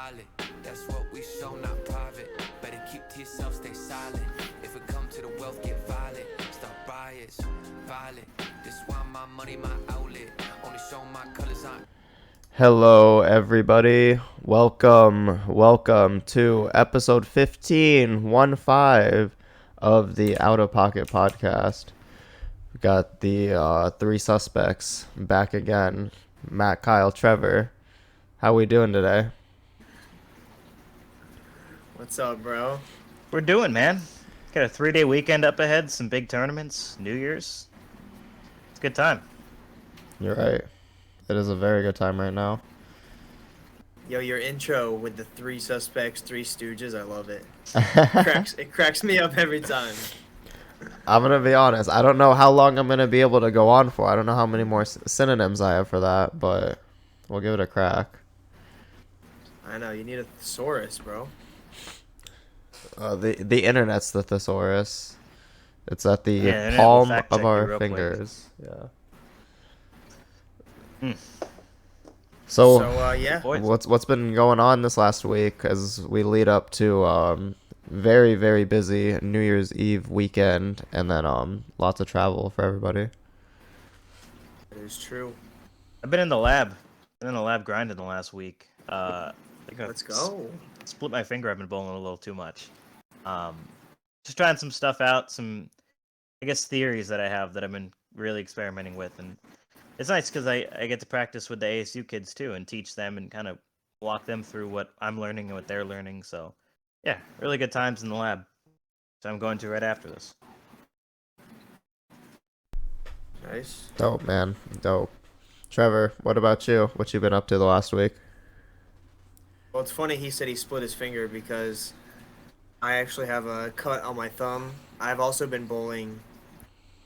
solid. That's what we show, not private. Better keep to yourself, stay silent. If it come to the wealth, get violent. Stop riots, violent. This why my money, my outlet. Only show my colors on. Hello, everybody. Welcome to episode 15 of the Out of Pocket podcast. We got the three suspects back again. Matt, Kyle, Trevor. How we doing today? What's up, bro? We're doing, man. Got a 3-day weekend up ahead, some big tournaments, New Year's. It's a good time. You're right. It is a very good time right now. Yo, your intro with the three suspects, three stooges, I love it. It cracks me up every time. I'm going to be honest. I don't know how long I'm going to be able to go on for. I don't know how many more synonyms I have for that, but we'll give it a crack. I know, you need a thesaurus, bro. The internet's the thesaurus. It's at the Yeah, palm fact of check you our real fingers. Yeah. Hmm. So Yeah. Boys. what's been going on this last week as we lead up to very, very busy New Year's Eve weekend, and then lots of travel for everybody. It is true. I've been in the lab. Grinding the last week. I think I Let's go. split my finger. I've been bowling a little too much. Just trying some stuff out, some, I guess, theories that I have that I've been really experimenting with, and it's nice because I get to practice with the ASU kids too and teach them and kind of walk them through what I'm learning and what they're learning. So, yeah, really good times in the lab. So I'm going to right after this. Nice. Dope, man. Dope. Trevor, what about you? What you been up to the last week? Well, it's funny he said he split his finger because I actually have a cut on my thumb. I've also been bowling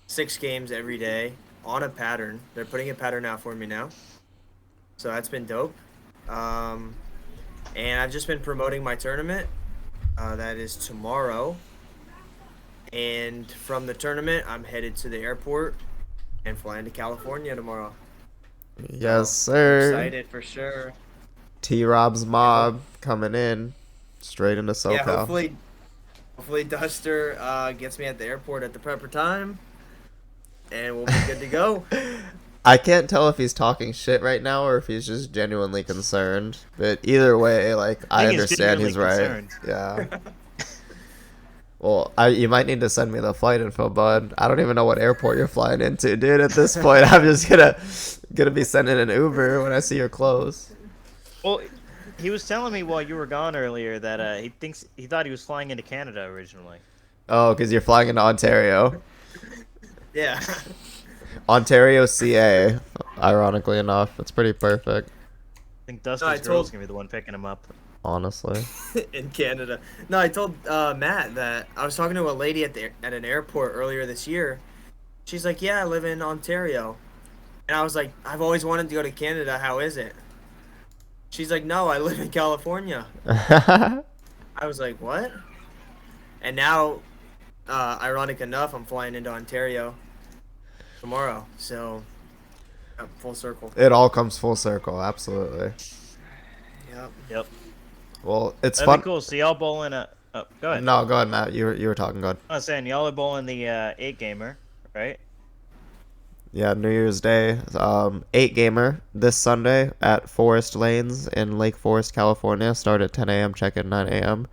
6 games every day on a pattern. They're putting a pattern out for me now. So that's been dope. And I've just been promoting my tournament. That is tomorrow. And from the tournament, I'm headed to the airport and flying to California tomorrow. Yes, So, sir. I'm excited for sure. T-Rob's mob coming in straight into SoCal. Yeah, hopefully Duster gets me at the airport at the proper time. And we'll be good to go. I can't tell if he's talking shit right now or if he's just genuinely concerned. But either way, like, I think he's understand he's right. genuinely Yeah. Well, you might need to send me the flight info, bud. I don't even know what airport you're flying into, dude. At this point, I'm just gonna be sending an Uber when I see your clothes. Well, he was telling me while you were gone earlier that he thought he was flying into Canada originally. Oh, because you're flying into Ontario. Yeah. Ontario, CA. Ironically enough, it's pretty perfect. I think Duster's No, girl's gonna be the one picking him up. Honestly. In Canada. No, I told Matt that I was talking to a lady at an airport earlier this year. She's like, "Yeah, I live in Ontario," and I was like, "I've always wanted to go to Canada. How is it?" She's like, "No, I live in California." I was like, "What?" And now, ironic enough, I'm flying into Ontario tomorrow. So, full circle. It all comes full circle, absolutely. Yep. Well, it's That'd fun. be cool. So y'all bowling go ahead. No, go ahead, Matt. You were talking. Go ahead. I was saying y'all are bowling the 8-gamer, right? Yeah, New Year's Day, 8-gamer this Sunday at Forest Lanes in Lake Forest, California. Start at 10 a.m. Check in 9 a.m.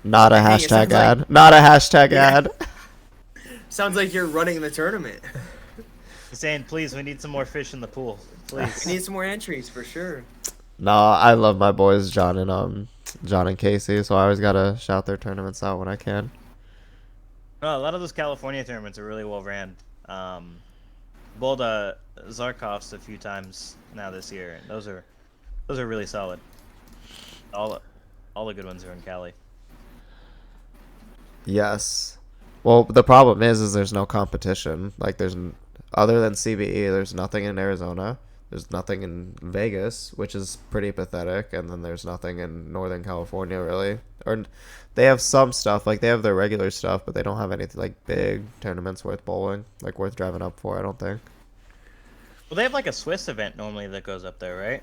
Not a Dang, it hashtag sounds ad. like- Not a hashtag Yeah. ad. Sounds like you're running the tournament. He's saying, please, we need some more fish in the pool. Please. We need some more entries for sure. No, I love my boys, John and Casey. So I always gotta shout their tournaments out when I can. No, a lot of those California tournaments are really well ran. Bowled Zarkovs a few times now this year, and those are really solid. All the good ones are in Cali. Yes. Well, the problem is there's no competition. Like, other than CBE, there's nothing in Arizona. There's nothing in Vegas, which is pretty pathetic, and then there's nothing in Northern California, really. Or they have some stuff, like they have their regular stuff, but they don't have anything like big tournaments worth bowling, like worth driving up for, I don't think. Well, they have like a Swiss event normally that goes up there, right?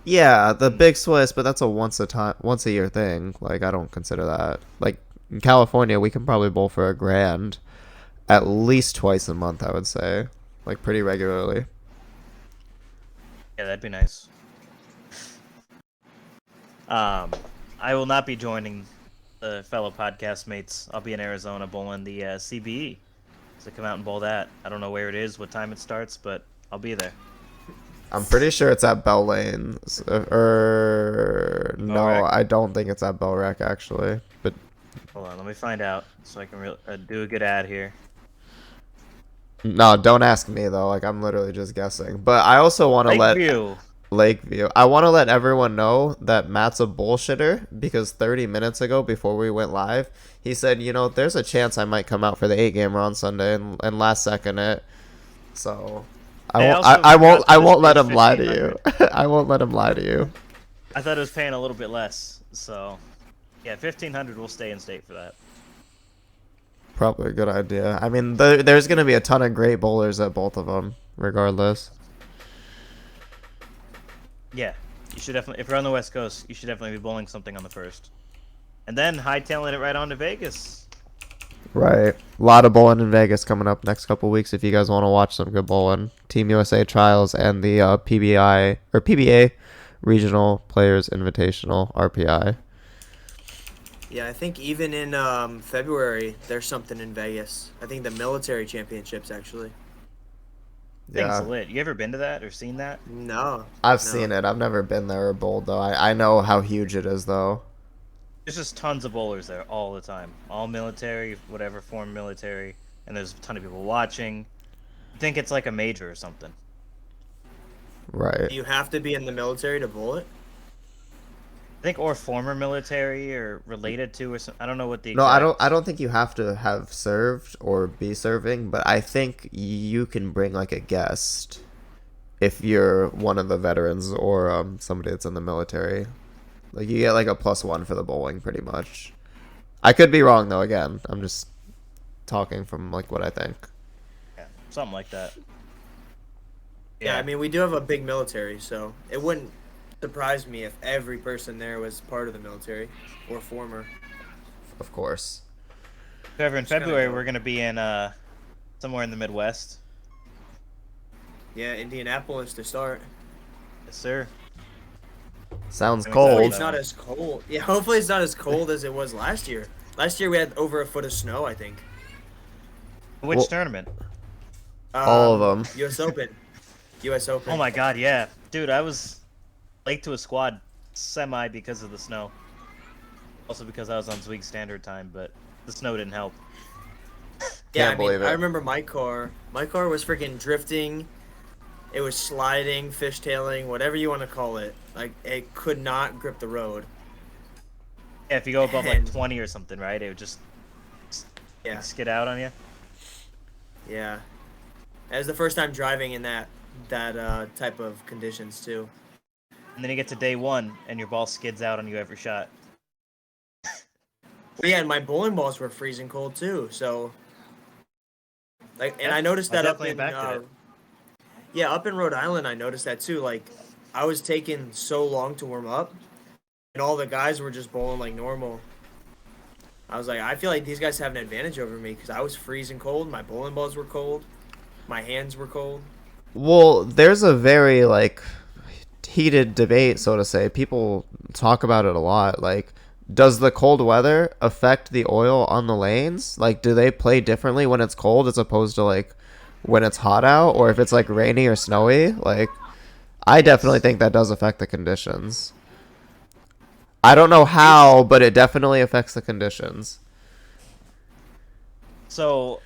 Yeah, the big Swiss, but that's a once a year thing. Like I don't consider that. Like in California, we can probably bowl for $1,000 at least twice a month, I would say. Like pretty regularly. Yeah, that'd be nice. I will not be joining the fellow podcast mates. I'll be in Arizona bowling the CBE. So come out and bowl that. I don't know where it is, what time it starts, but I'll be there. I'm pretty sure it's at Bell Lane. Or no, Rec? I don't think it's at Bell Rec actually. But Hold on, let me find out so I can do a good ad here. no, don't ask me though. Like I'm literally just guessing. But I also want to let Lakeview. Lakeview. I want to let everyone know that Matt's a bullshitter because 30 minutes ago, before we went live, he said, there's a chance I might come out for the 8-gamer on Sunday and last second it. So They also I won't forgot that let it's him lie to you. I won't let him lie to you. I thought it was paying a little bit less, so yeah, 1,500 will stay in state for that. Probably a good idea. I mean, there's gonna be a ton of great bowlers at both of them, regardless. Yeah, you should definitely. If you're on the West Coast, you should definitely be bowling something on the first, and then hightailing it right on to Vegas. Right. A lot of bowling in Vegas coming up next couple weeks if you guys want to watch some good bowling. Team USA trials and the PBA Regional Players Invitational RPI. Yeah, I think even in February there's something in Vegas. I think the military championships actually. Thing's lit. You ever been to that or seen that? No. I've seen it. I've never been there or bowled though. I know how huge it is though. There's just tons of bowlers there all the time. All military, whatever form military, and there's a ton of people watching. I think it's like a major or something. Right. Do you have to be in the military to bowl it? I think or former military or related to or something. I don't know what the No, exact... I don't think you have to have served or be serving, but I think you can bring like a guest if you're one of the veterans or somebody that's in the military. Like you get like a +1 for the bowling pretty much. I could be wrong though, again. I'm just talking from like what I think. Yeah, something like that. Yeah, I mean we do have a big military, so it wouldn't surprise me if every person there was part of the military or former. Of course. Trevor, in Just kinda February go. we're gonna be in somewhere in the Midwest. Yeah, Indianapolis to start. Yes, sir. Sounds Hopefully Hopefully cold. it's not as cold. Yeah, hopefully it's not as cold as it was last year. Last year we had over a foot of snow, I think. Which Well- tournament? All of them. U.S. Open. U.S. Open. Oh my God, yeah, dude, I was late to a squad semi because of the snow. Also because I was on Zweig standard time, but the snow didn't help. Yeah, Can't believe it. I remember my car. My car was freaking drifting. It was sliding, fishtailing, whatever you want to call it. Like it could not grip the road. Yeah, if you go above like And- 20 or something, right? It would just Yeah, skid out on you. yeah. It was the first time driving in that type of conditions too. And then you get to day one and your ball skids out on you every shot. But yeah, and my bowling balls were freezing cold too. So, like, and Yeah, I noticed that that up definitely in impacted it. yeah, up in Rhode Island, I noticed that too. Like, I was taking so long to warm up, and all the guys were just bowling like normal. I was like, I feel like these guys have an advantage over me because I was freezing cold. My bowling balls were cold. My hands were cold. Well, there's a very like heated debate, so to say. People talk about it a lot. Like, does the cold weather affect the oil on the lanes? Like, do they play differently when it's cold as opposed to like when it's hot out, or if it's like rainy or snowy? Like, I definitely think that does affect the conditions. I don't know how, but it definitely affects the conditions. So,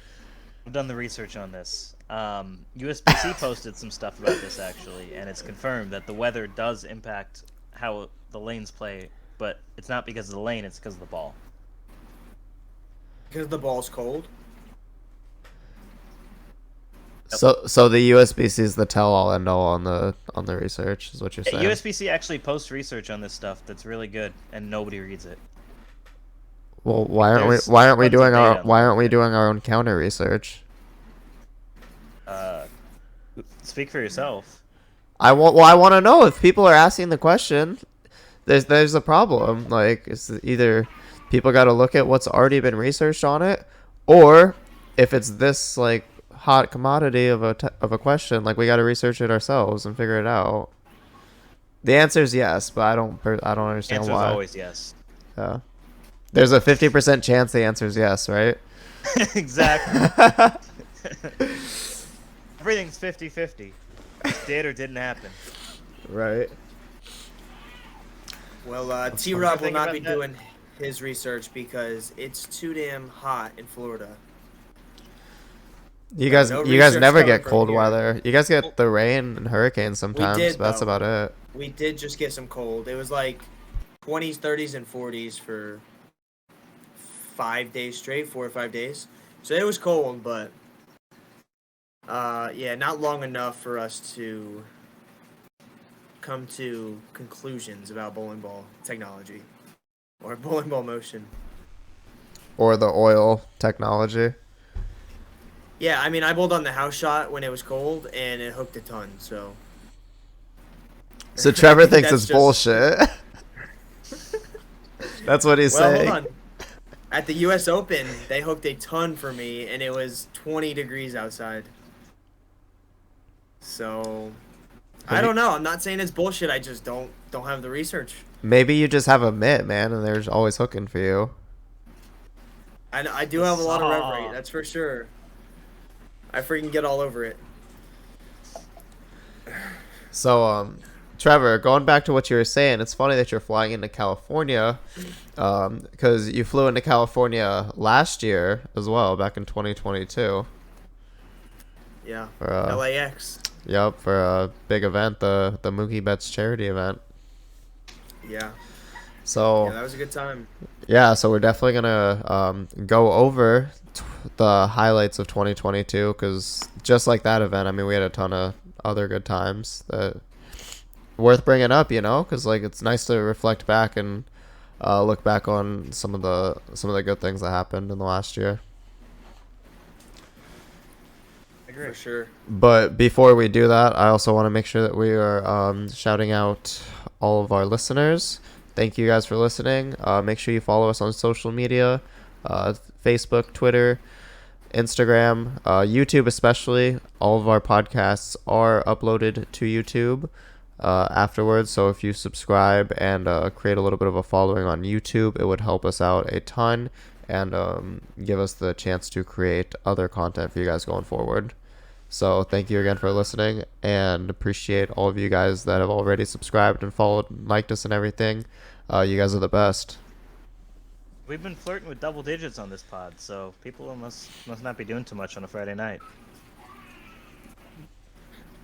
I've done the research on this. USBC posted some stuff about this actually, and it's confirmed that the weather does impact how the lanes play, but it's not because of the lane, it's because of the ball. Because the ball's cold. So the USBC is the tell-all end all on the research, is what you're saying. USBC actually posts research on this stuff that's really good, and nobody reads it. Well, There's why aren't we tons of doing data on own counter research? Speak for yourself. I want to know if people are asking the question. There's a problem. Like, it's either people got to look at what's already been researched on it, or if it's this like hot commodity of a question, like we got to research it ourselves and figure it out. The answer is yes, but I don't understand Answer is why. always yes. Yeah. There's a 50% chance the answer is yes, right? Exactly. Everything's 50-50. Did or didn't happen. Right. Well, T-Rob will Think not about be that. doing his research because it's too damn hot in Florida. You guys no you guys research never coming get from cold here. weather. You guys get the rain and hurricanes sometimes, did, but that's though. about it. We did just get some cold. It was like 20s, 30s, and 40s for 5 days straight, 4 or 5 days. So it was cold, but yeah, not long enough for us to come to conclusions about bowling ball technology or bowling ball motion. Or the oil technology. Yeah, I mean, I bowled on the house shot when it was cold, and it hooked a ton. So So Trevor thinks That's it's just- bullshit. That's what he's well, saying. hold on. At the U.S. Open, they hooked a ton for me, and it was 20 degrees outside. So I don't know. I'm not saying it's bullshit. I just don't have the research. Maybe you just have a mitt, man, and they're always hooking for you. I do have a lot of rev Saw. rate, that's for sure. I freaking get all over it. So, Trevor, going back to what you were saying, it's funny that you're flying into California, because you flew into California last year as well, back in 2022. Yeah. For, LAX. Yep, for a big event, the Mookie Betts charity event. Yeah. So Yeah, that was a good time. yeah, so we're definitely gonna go over the highlights of 2022, because just like that event, I mean, we had a ton of other good times that worth bringing up, you know, because like it's nice to reflect back and look back on some of the good things that happened in the last year. For sure. But before we do that, I also want to make sure that we are shouting out all of our listeners. Thank you guys for listening. Make sure you follow us on social media, Facebook, Twitter, Instagram, YouTube especially. All of our podcasts are uploaded to YouTube afterwards. So if you subscribe and create a little bit of a following on YouTube, it would help us out a ton and give us the chance to create other content for you guys going forward. So thank you again for listening, and appreciate all of you guys that have already subscribed and followed and liked us and everything. You guys are the best. We've been flirting with double digits on this pod, so people must not be doing too much on a Friday night.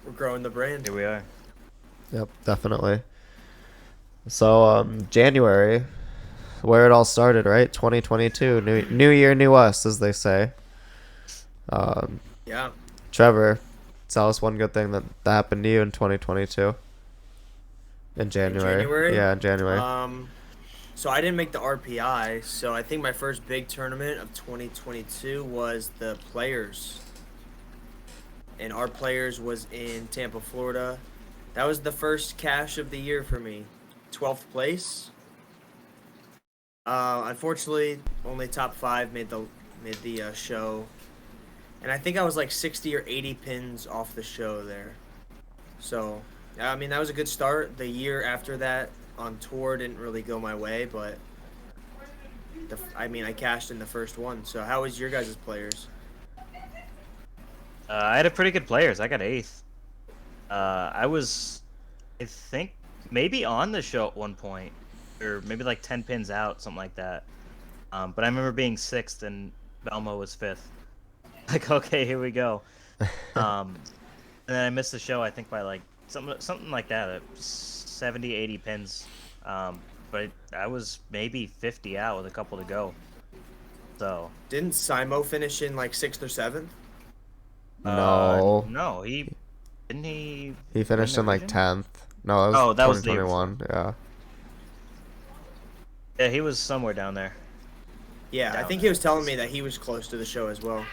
We're growing the brand. Here we are. Yep, definitely. So January, where it all started, right? 2022, new year, new us, as they say. Yeah. Trevor, tell us one good thing that happened to you in 2022. In January. January? Yeah, in January. So I didn't make the RPI, so I think my first big tournament of 2022 was the Players. And our Players was in Tampa, Florida. That was the first cash of the year for me. 12th place. Unfortunately, only top 5 made the show. And I think I was like 60 or 80 pins off the show there. So, I mean, that was a good start. The year after that on tour didn't really go my way, but I cashed in the first one. So, how was your guys' Players? I had a pretty good Players. I got 8th. I was, I think, maybe on the show at one point, or maybe like 10 pins out, something like that. But I remember being 6th and Belmo was 5th. Like, okay, here we go. And then I missed the show, I think, by like something like that, 70, 80 pins. But I was maybe 50 out with a couple to go. So Didn't Simo finish in like 6th or 7th? No, he didn't. He Finished win in the like region? 10th. No, Oh, that was that was the year 2021. Yeah. Yeah, he was somewhere down there. Yeah, I Down think there. he was telling me that he was close to the show as well.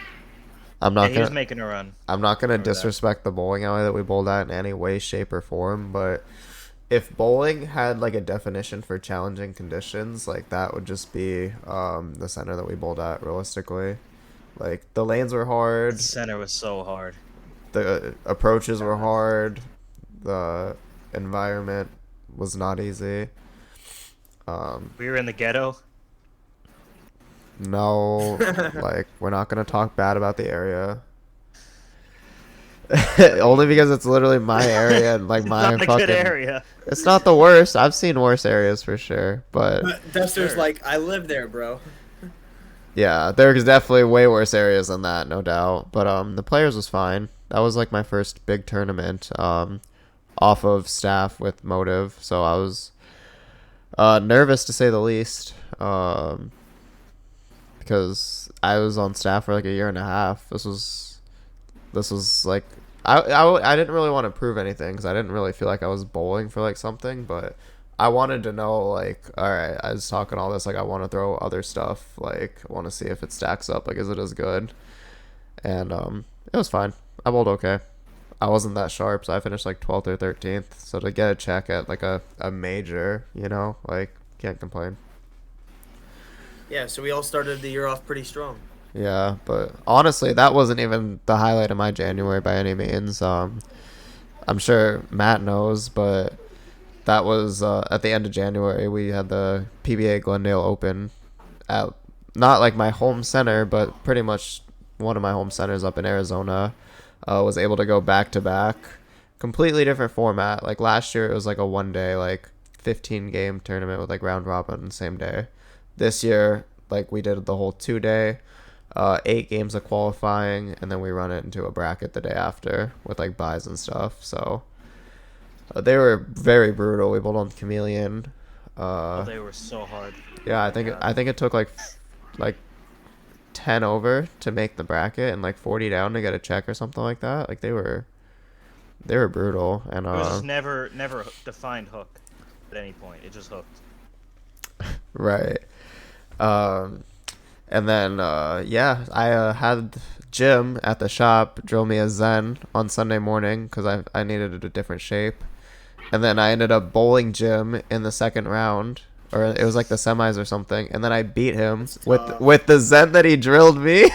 I'm Yeah, not he was gonna making a run. I'm not gonna Remember that. disrespect the bowling alley that we bowled at in any way, shape, or form, but if bowling had like a definition for challenging conditions, like that would just be the center that we bowled at realistically. Like the lanes were The hard, center was so hard. the approaches were God. hard, the environment was not easy. We were in the ghetto. No, like we're not gonna talk bad about the area. Only because it's literally my area and like It's my not a fucking. good area. It's not the worst. I've seen worse areas for sure, but But Duster's Sure. like, I live there, bro. yeah, there's definitely way worse areas than that, no doubt. But the players was fine. That was like my first big tournament off of staff with Motive, so I was nervous to say the least. Because I was on staff for like a year and a half. This was like I didn't really want to prove anything because I didn't really feel like I was bowling for like something, but I wanted to know like, all right, I was talking all this like I want to throw other stuff, like I want to see if it stacks up, like is it as good? And it was fine. I bowled okay. I wasn't that sharp, so I finished like 12th or 13th. So to get a check at like a major, like can't complain. Yeah, so we all started the year off pretty strong. Yeah, but honestly, that wasn't even the highlight of my January by any means. I'm sure Matt knows, but that was at the end of January. We had the PBA Glendale Open at not like my home center, but pretty much one of my home centers up in Arizona. Was able to go back to back, completely different format. Like last year, it was like a 1 day, like 15 game tournament with like round robin same day. This year, like we did the whole 2 day. 8 games of qualifying, and then we run it into a bracket the day after with like buys and stuff. So they were very brutal. We bowled on Chameleon. They were so hard. Yeah, I think it took like 10 over to make the bracket and like 40 down to get a check or something like that. Like they were brutal, and It was just never defined hook at any point. It just hooked. right. And then, yeah, I had Jim at the shop drill me a Zen on Sunday morning because I needed a different shape. And then I ended up bowling Jim in the second round, or it was like the semis or something. And then I beat him with the Zen that he drilled me.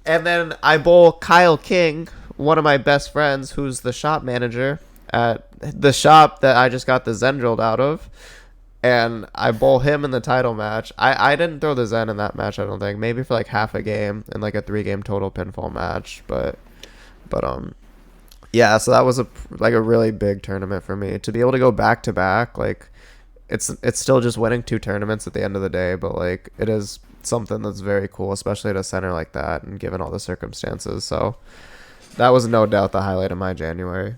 And then I bowl Kyle King, one of my best friends, who's the shop manager at the shop that I just got the Zen drilled out of. And I bowl him in the title match. I didn't throw the Zen in that match, I don't think. Maybe for like half a game in like a 3-game total pinfall match. But yeah, so that was a really big tournament for me. To be able to go back to back, like it's still just winning 2 tournaments at the end of the day, but like it is something that's very cool, especially at a center like that and given all the circumstances. So that was no doubt the highlight of my January.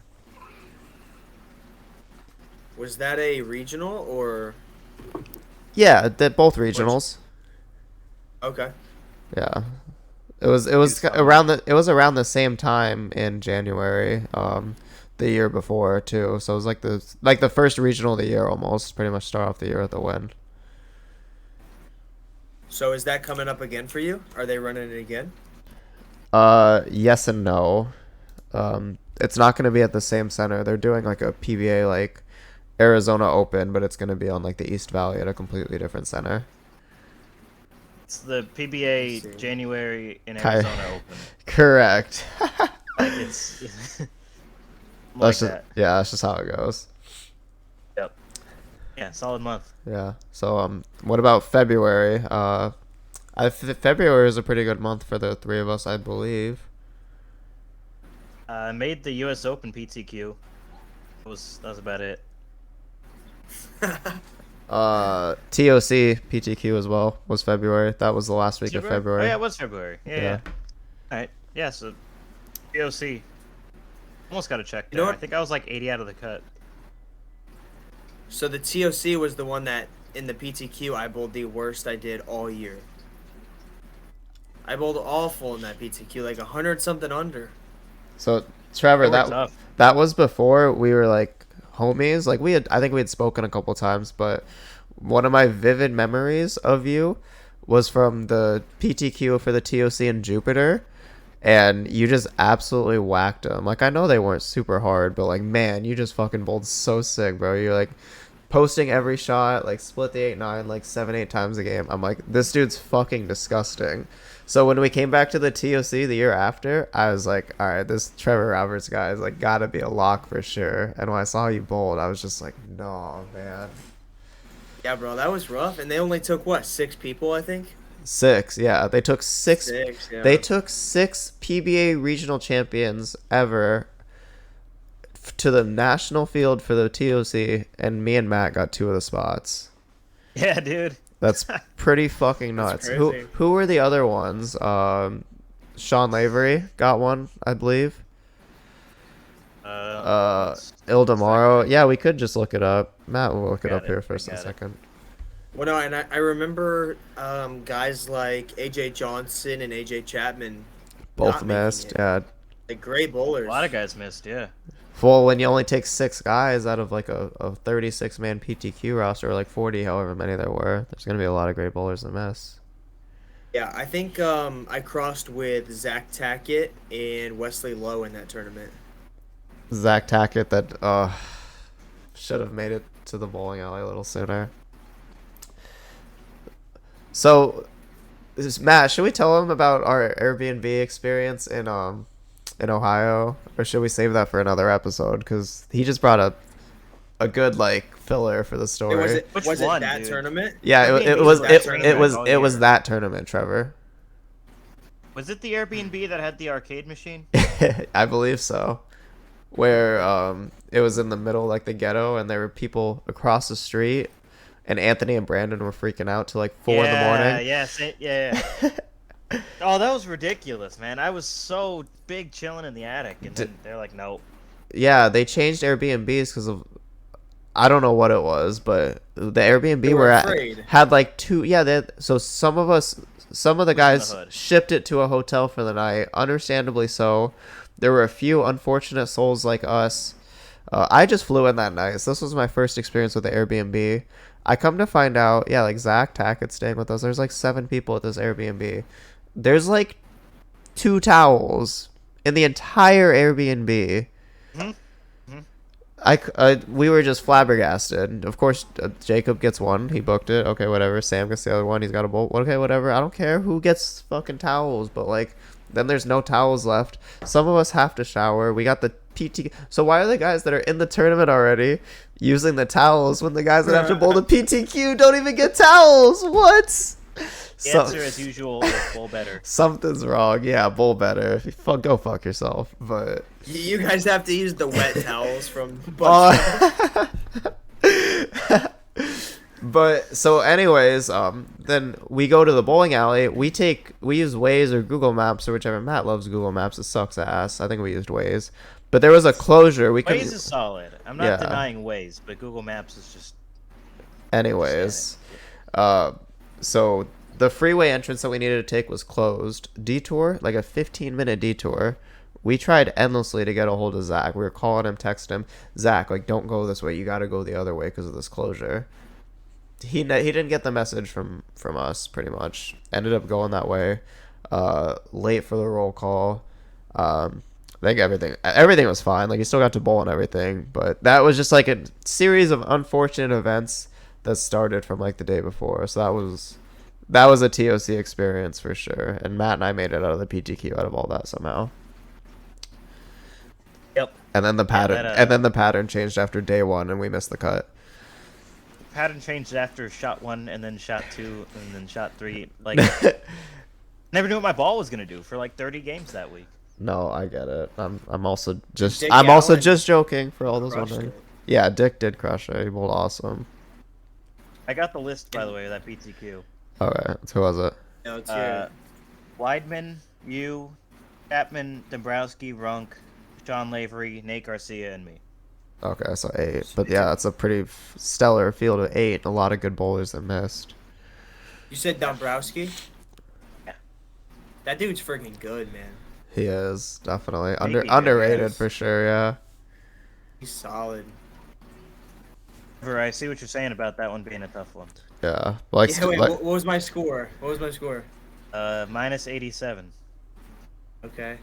Was that a regional or? Yeah, both regionals. Okay. Yeah, it was around the same time in January, the year before too. So it was like the first regional of the year almost. Pretty much start off the year with a win. So is that coming up again for you? Are they running it again? Yes and no. It's not going to be at the same center. They're doing like a PBA like Arizona Open, but it's going to be on like the East Valley at a completely different center. It's the PBA see. January in Arizona Open. Correct. Like it's like That's that. that's just how it goes. Yep. Yeah, solid month. Yeah. So what about February? February is a pretty good month for the 3 of us, I believe. I made the U.S. Open PTQ. That was about it. TOC PTQ as well was February. That was the last week of February. Oh yeah, it was February. Yeah. Yeah. All right. Yeah. So POC. Almost got a check You know there. I what? think I was like 80 out of the cut. So the TOC was the one that in the PTQ I bowled the worst I did all year. I bowled awful in that PTQ, like 100 something under. So Trevor, They were tough. that was before we were like homies. Like I think we had spoken a couple times, but one of my vivid memories of you was from the PTQ for the TOC in Jupiter, and you just absolutely whacked them. Like, I know they weren't super hard, but like, man, you just fucking bowled so sick, bro. You're like posting every shot, like split the 8-9 like 7-8 times a game. I'm like, this dude's fucking disgusting. So when we came back to the TOC the year after, I was like, all right, this Trevor Roberts guy is like gotta be a lock for sure. And when I saw you bowled, I was just like, no, man. Yeah, bro, that was rough. And they only took what, 6 people, I think. 6, yeah. They took 6. Yeah. They took 6 PBA regional champions ever to the national field for the TOC, and me and Matt got 2 of the spots. Yeah, dude. That's pretty fucking nuts. crazy. Who were the other ones? Sean Lavery got one, I believe. Ildemaro. Yeah, we could just look it up. Matt will look it up here for a second. Well, no, and I remember guys like AJ Johnson and AJ Chapman Both not making missed. it. Yeah. Like great bowlers. A lot of guys missed, yeah. Well, when you only take 6 guys out of like a 36-man PTQ roster, or like 40, however many there were, there's going to be a lot of great bowlers that miss. Yeah, I think I crossed with Zach Tackett and Wesley Lowe in that tournament. Zach Tackett that should have made it to the bowling alley a little sooner. So, Matt, should we tell him about our Airbnb experience in Ohio, or should we save that for another episode? Because he just brought up a good like filler for the story. Was Which it one, that dude? tournament? Yeah, Airbnb it was that tournament it all was year. that tournament, Trevor. Was it the Airbnb that had the arcade machine? I believe so. Where it was in the middle, like the ghetto, and there were people across the street, and Anthony and Brandon were freaking out till like 4 in the morning. Yeah. Oh, that was ridiculous, man. I was so big chilling in the attic, and then they're like, nope. Yeah, they changed Airbnbs because of, I don't know what it was, but the Airbnb They were we're at afraid. had like 2. Yeah, so some of the guys hood. shipped it to a hotel for the night, understandably so. There were a few unfortunate souls like us. I just flew in that night, so this was my first experience with the Airbnb. I come to find out, yeah, like Zach Tackett's staying with us. There's like 7 people at this Airbnb. There's like 2 towels in the entire Airbnb. We were just flabbergasted. Of course, Jacob gets one. He booked it. Okay, whatever. Sam gets the other one. He's got a bowl. Okay, whatever. I don't care who gets fucking towels, but like, then there's no towels left. Some of us have to shower. We got the PT. So why are the guys that are in the tournament already using the towels when the guys that have to bowl the PTQ don't even get towels? What? The answer, as usual, is bowl better. Something's wrong. Yeah, bowl better. Go fuck yourself. But You guys have to use the wet towels from. But so anyways, then we go to the bowling alley. We use Waze or Google Maps or whichever. Matt loves Google Maps. It sucks ass. I think we used Waze. But there was a closure. Waze is solid. I'm not denying Waze, but Google Maps is just. Anyways, so the freeway entrance that we needed to take was closed. Detour, like a 15-minute detour. We tried endlessly to get a hold of Zach. We were calling him, texting him. Zach, like, don't go this way. You got to go the other way because of this closure. He didn't get the message from us, pretty much. Ended up going that way. Late for the roll call. I think everything was fine. Like, he still got to bowl and everything. But that was just like a series of unfortunate events that started from like the day before. So that was a TOC experience for sure. And Matt and I made it out of the PTQ out of all that somehow. Yep. And then the pattern changed after day 1, and we missed the cut. Pattern changed after shot 1, and then shot 2, and then shot 3. Like, never knew what my ball was gonna do for like 30 games that week. No, I get it. I'm also just Dick also Allen just joking for all those crushed wondering. it. Yeah, Dick did crush it. He bowled awesome. I got the list, by the way, of that PTQ. Okay, who was it? No, it's here. Weidman, you, Chapman, Dombrowski, Runk, Sean Lavery, Nate Garcia, and me. Okay, so 8. But yeah, it's a pretty stellar field of 8. A lot of good bowlers that missed. You said Dombrowski? Yeah. That dude's freaking good, man. He is definitely Maybe, underrated yes. for sure. Yeah. He's solid. I see what you're saying about that one being a tough one. Yeah. Like, Yeah, wait, like what was my score? What was my score? Minus 87. Okay.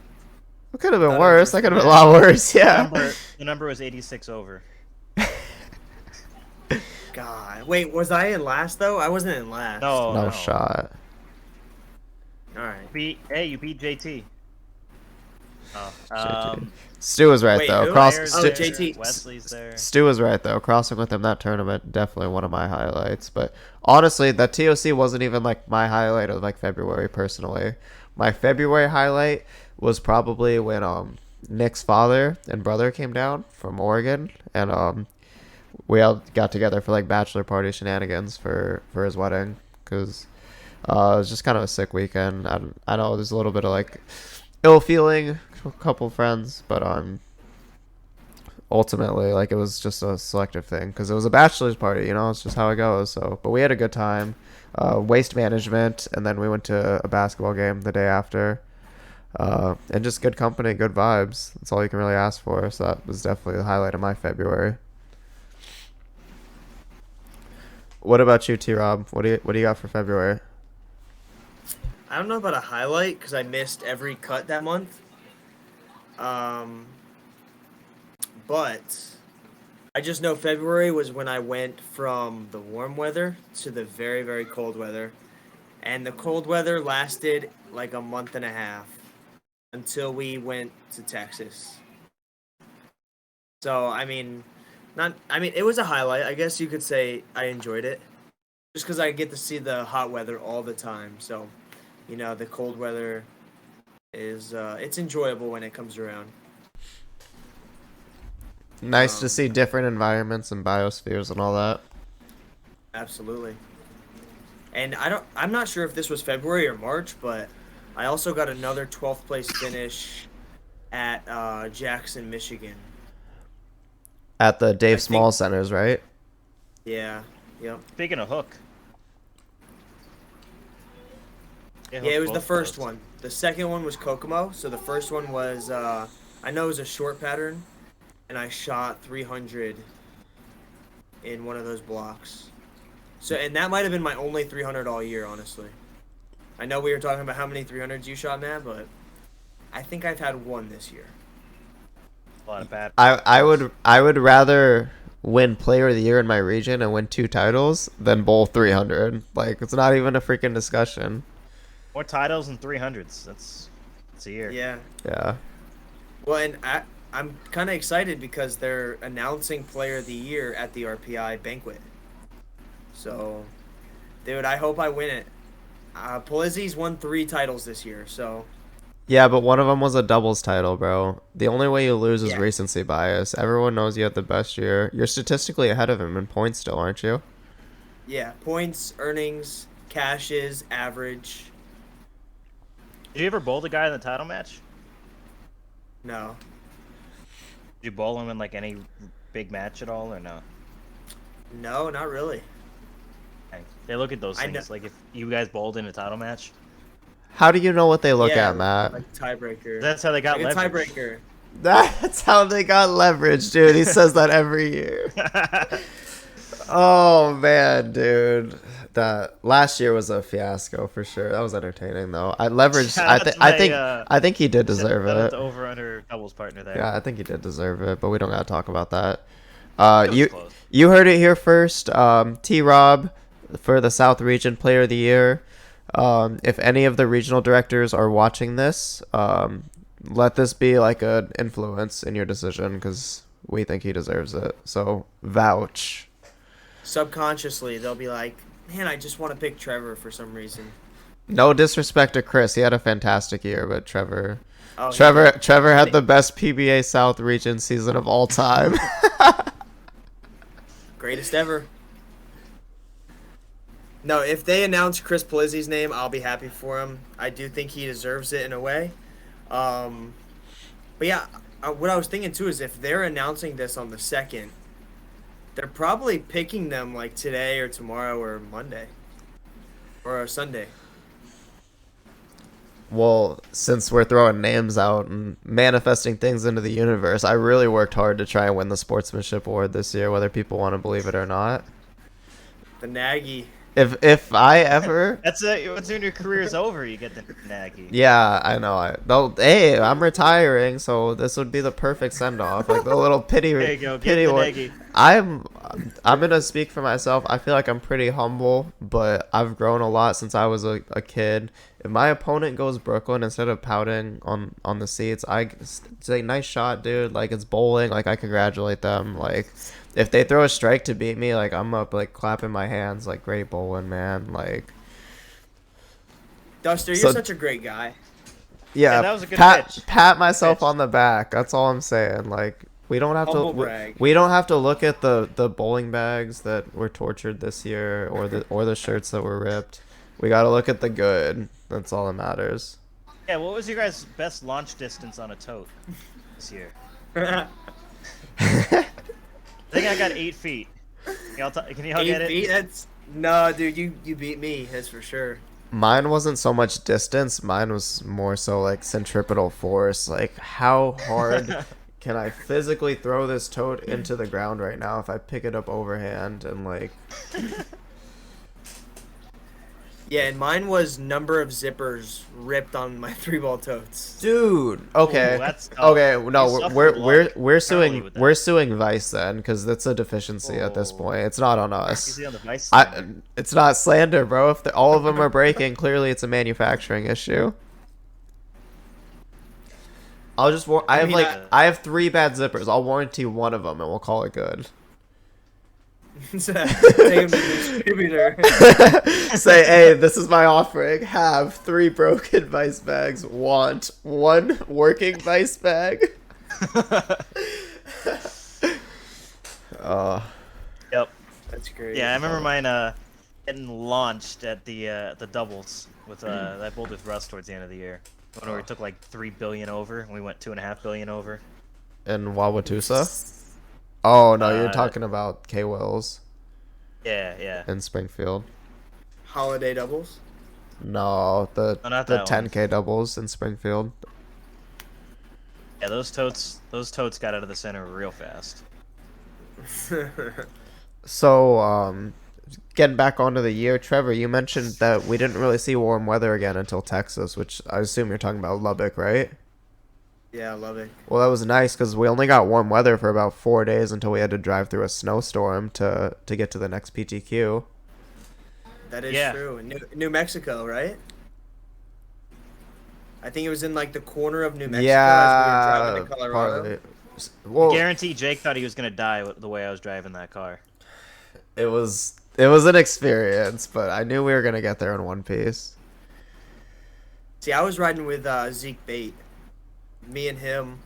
it could have been Thought it was worse. worse That could than have been a that. lot worse. Yeah. The number was 86 over. God. Wait, was I in last though? I wasn't in last. No No. shot. All right. You beat JT. Oh, JT. Stu was right Wait, though. who? Myers Oh, there, JT. Wesley's there. Stu was right though. Crossing with him that tournament, definitely one of my highlights. But honestly, that TOC wasn't even like my highlight of like February personally. My February highlight was probably when Nick's father and brother came down from Oregon, and we all got together for like bachelor party shenanigans for his wedding, because it was just kind of a sick weekend. I know there's a little bit of like ill feeling, a couple friends, but ultimately, like, it was just a selective thing because it was a bachelor's party, you know. It's just how it goes. So, but we had a good time. Waste management, and then we went to a basketball game the day after, and just good company, good vibes. That's all you can really ask for. So that was definitely the highlight of my February. What about you, T Rob? What do you got for February? I don't know about a highlight because I missed every cut that month. But I just know February was when I went from the warm weather to the very, very cold weather. And the cold weather lasted like a month and a half until we went to Texas. So, I mean, it was a highlight. I guess you could say I enjoyed it. Just because I get to see the hot weather all the time. So, you know, the cold weather is, it's enjoyable when it comes around. Nice to see different environments and biospheres and all that. Absolutely. And I'm not sure if this was February or March, but I also got another 12th place finish at Jackson, Michigan. At the Dave Small Centers, right? Yeah. Yep. Speaking of Hook. Yeah, it was the first one. The second one was Kokomo. So the first one was, I know it was a short pattern, and I shot 300 in one of those blocks. So, and that might have been my only 300 all year, honestly. I know we were talking about how many 300s you shot, Matt, but I think I've had one this year. A lot of bad. I would rather win Player of the Year in my region and win 2 titles than bowl 300. Like, it's not even a freaking discussion. More titles and 300s. That's a year. Yeah. Yeah. Well, and I'm kind of excited because they're announcing Player of the Year at the RPI banquet. So, dude, I hope I win it. Polizzi's won 3 titles this year, so. Yeah, but one of them was a doubles title, bro. The only way you lose is Yeah. recency bias. Everyone knows you had the best year. You're statistically ahead of him in points still, aren't you? Yeah, points, earnings, cashes, average. Did you ever bowl the guy in the title match? No. Did you bowl him in like any big match at all, or no? No, not really. They look at those I things. know- Like if you guys bowled in a title match, How do you know what they look Yeah, at, Matt? Like tiebreaker. that's how they got like a leverage. tiebreaker. That's how they got leverage, dude. He says that every year. Oh man, dude, that last year was a fiasco for sure. That was entertaining though. I leveraged. Shout out to I think he did deserve Shout out it. to over under doubles partner there. Yeah, I think he did deserve it, but we don't gotta talk about that. It was You close. you heard it here first. T Rob for the South Region Player of the Year. If any of the regional directors are watching this, let this be like an influence in your decision because we think he deserves it. So vouch. Subconsciously, they'll be like, man, I just want to pick Trevor for some reason. No disrespect to Chris, he had a fantastic year, but Trevor Oh, Trevor had the best PBA South Region season of all time. Greatest ever. No, if they announce Chris Polizzi's name, I'll be happy for him. I do think he deserves it in a way. But yeah, what I was thinking too is if they're announcing this on the 2nd, they're probably picking them like today or tomorrow or Monday or Sunday. Well, since we're throwing names out and manifesting things into the universe, I really worked hard to try and win the Sportsmanship Award this year, whether people want to believe it or not. The Nagy. If I ever, That's once when your career's over, you get the Nagy. yeah, I know. Hey, I'm retiring, so this would be the perfect send off, like the little pity, There you go. Get pity the one. Nagy. I'm gonna speak for myself. I feel like I'm pretty humble, but I've grown a lot since I was a kid. If my opponent goes Brooklyn, instead of pouting on the seats, I say, nice shot, dude. Like, it's bowling. Like, I congratulate them. Like, if they throw a strike to beat me, like, I'm up, like, clapping my hands, like, great bowling, man. Like, Duster, you're So- such a great guy. yeah, that was a good pat pitch. pat myself Pitch. on the back. That's all I'm saying. Like, we don't have Humble to brag. we don't have to look at the bowling bags that were tortured this year, or the shirts that were ripped. We got to look at the good. That's all that matters. Yeah, what was your guys' best launch distance on a tote this year? I think I got 8 feet. Can y'all get 8 it? feet? That's no, dude. You beat me. That's for sure. Mine wasn't so much distance. Mine was more so like centripetal force. Like, how hard can I physically throw this tote into the ground right now if I pick it up overhand and like. Yeah, and mine was number of zippers ripped on my 3-ball totes. Dude, okay, Ooh, that's tough. okay, You no, suffered we're a lot, we're apparently, suing with that. we're suing Vice then, because that's a deficiency at this Oh. point. It's not on us. Easy on the Vice I, slander. it's not slander, bro. If all of them are breaking, clearly it's a manufacturing issue. I'll just I have mean, I have 3 bad zippers. I'll warranty one of them, and we'll call it good. Take him to the distributor. Say, hey, this is my offering. Have 3 broken Vice bags. Want 1 working Vice bag. Yep. That's great. Yeah, I remember mine getting launched at the doubles with I bowled with Russ towards the end of the year. When we took like 3 billion over, and we went 2.5 billion over. In Wauwatosa? Oh, no, you're Uh, talking about K. Wills Yeah, yeah. in Springfield. Holiday doubles. No, the No, not the that one. 10K doubles in Springfield. Yeah, those totes got out of the center real fast. So, getting back onto the year, Trevor, you mentioned that we didn't really see warm weather again until Texas, which I assume you're talking about Lubbock, right? Yeah, I love it. Well, that was nice because we only got warm weather for about 4 days until we had to drive through a snowstorm to get to the next PTQ. That is Yeah. true. New Mexico, right? I think it was in like the corner of New Mexico as we were driving to Colorado. partly. Well, Guarantee Jake thought he was gonna die with the way I was driving that car. it was an experience, but I knew we were gonna get there in one piece. See, I was riding with Zeke Bate. Me and him.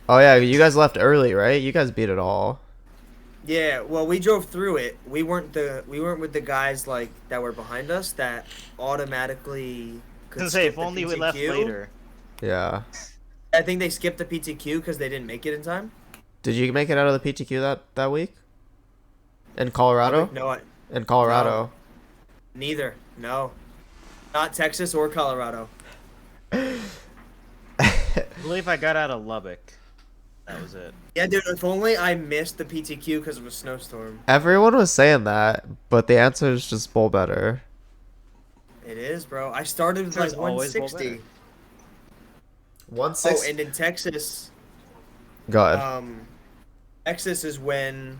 Oh yeah, you guys left early, right? You guys beat it all. Yeah, well, we drove through it. We weren't with the guys like that were behind us that automatically. I was gonna say, if only we left later. Yeah. I think they skipped the PTQ because they didn't make it in time. Did you make it out of the PTQ that week? In Colorado? No, In Colorado. neither. No, not Texas or Colorado. I believe I got out of Lubbock. That was it. Yeah, dude. If only I missed the PTQ because of a snowstorm. Everyone was saying that, but the answer is just bowl better. It is, bro. I started with There's like always bowl 160. better. 160. Oh, and in Texas, Go ahead. Texas is when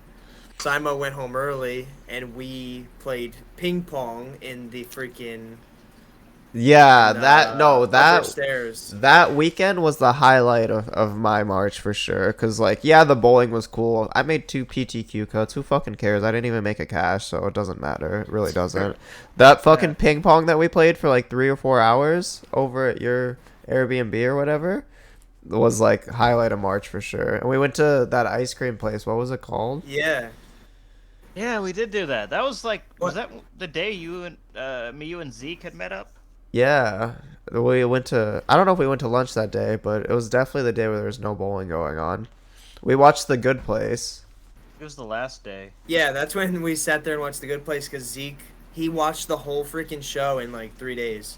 Simo went home early and we played ping pong in the freaking Yeah, upper that stairs. that weekend was the highlight of my March for sure. Cause like, yeah, the bowling was cool. I made 2 PTQ cuts. Who fucking cares? I didn't even make a cash, so it doesn't matter. It really doesn't. That fucking ping pong that we played for like 3 or 4 hours over at your Airbnb or whatever was like highlight of March for sure. And we went to that ice cream place. What was it called? Yeah. Yeah, we did do that. That was like, was What? that the day you and Zeke had met up? Yeah, we went to. I don't know if we went to lunch that day, but it was definitely the day where there was no bowling going on. We watched The Good Place. It was the last day. Yeah, that's when we sat there and watched The Good Place because Zeke, he watched the whole freaking show in like 3 days.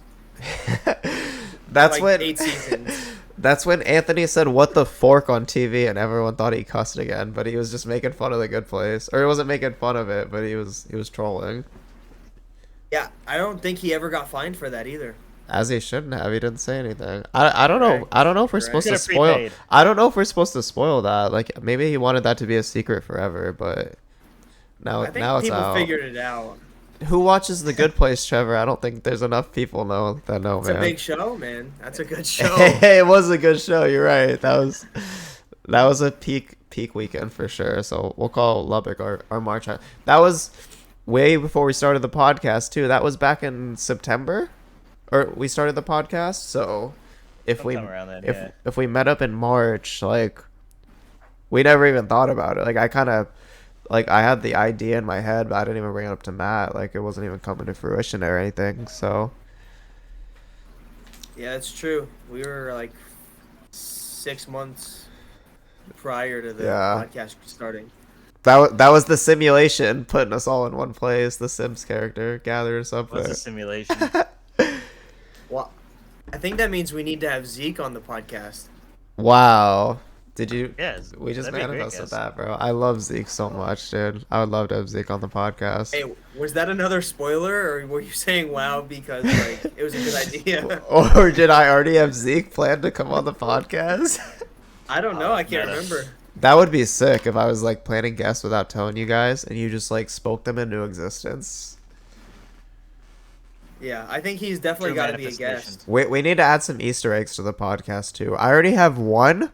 That's like when 8 seasons. That's when Anthony said "what the fork" on TV, and everyone thought he cussed again. But he was just making fun of The Good Place, or he wasn't making fun of it, but he was trolling. Yeah, I don't think he ever got fined for that either. As he shouldn't have. He didn't say anything. I don't know. Correct. I don't know if we're Correct. supposed to Could've spoil. prepaid. I don't know if we're supposed to spoil that. Like maybe he wanted that to be a secret forever, but now I think now it's people out. figured it out. Who watches The Good Place, Trevor? I don't think there's enough people know, It's man. a big show, man. That's a good show. Hey, it was a good show. You're right. That was a peak weekend for sure. So we'll call Lubbock our March. That was way before we started the podcast too. That was back in September, or we started the podcast. So if we Sometime around then, if we met up in March, like we never even thought about it. Like I kind of like I had the idea in my head, but I didn't even bring it up to Matt. Like it wasn't even coming to fruition or anything. So Yeah, it's true. We were like 6 months prior to the Yeah. podcast starting. that was the simulation putting us all in one place. The Sims character gathered us up What's there. a simulation? Well, I think that means we need to have Zeke on the podcast. Wow. Did you? Yeah, We just that'd be a great manifested guest. that, bro. I love Zeke so much, dude. I would love to have Zeke on the podcast. Hey, was that another spoiler, or were you saying wow because like it was a good idea? Or did I already have Zeke planned to come on the podcast? I don't know. I can't Meta. remember. That would be sick if I was like planning guests without telling you guys and you just like spoke them into existence. Yeah, I think he's definitely True got to be a manifestation. guest. We need to add some Easter eggs to the podcast too. I already have one.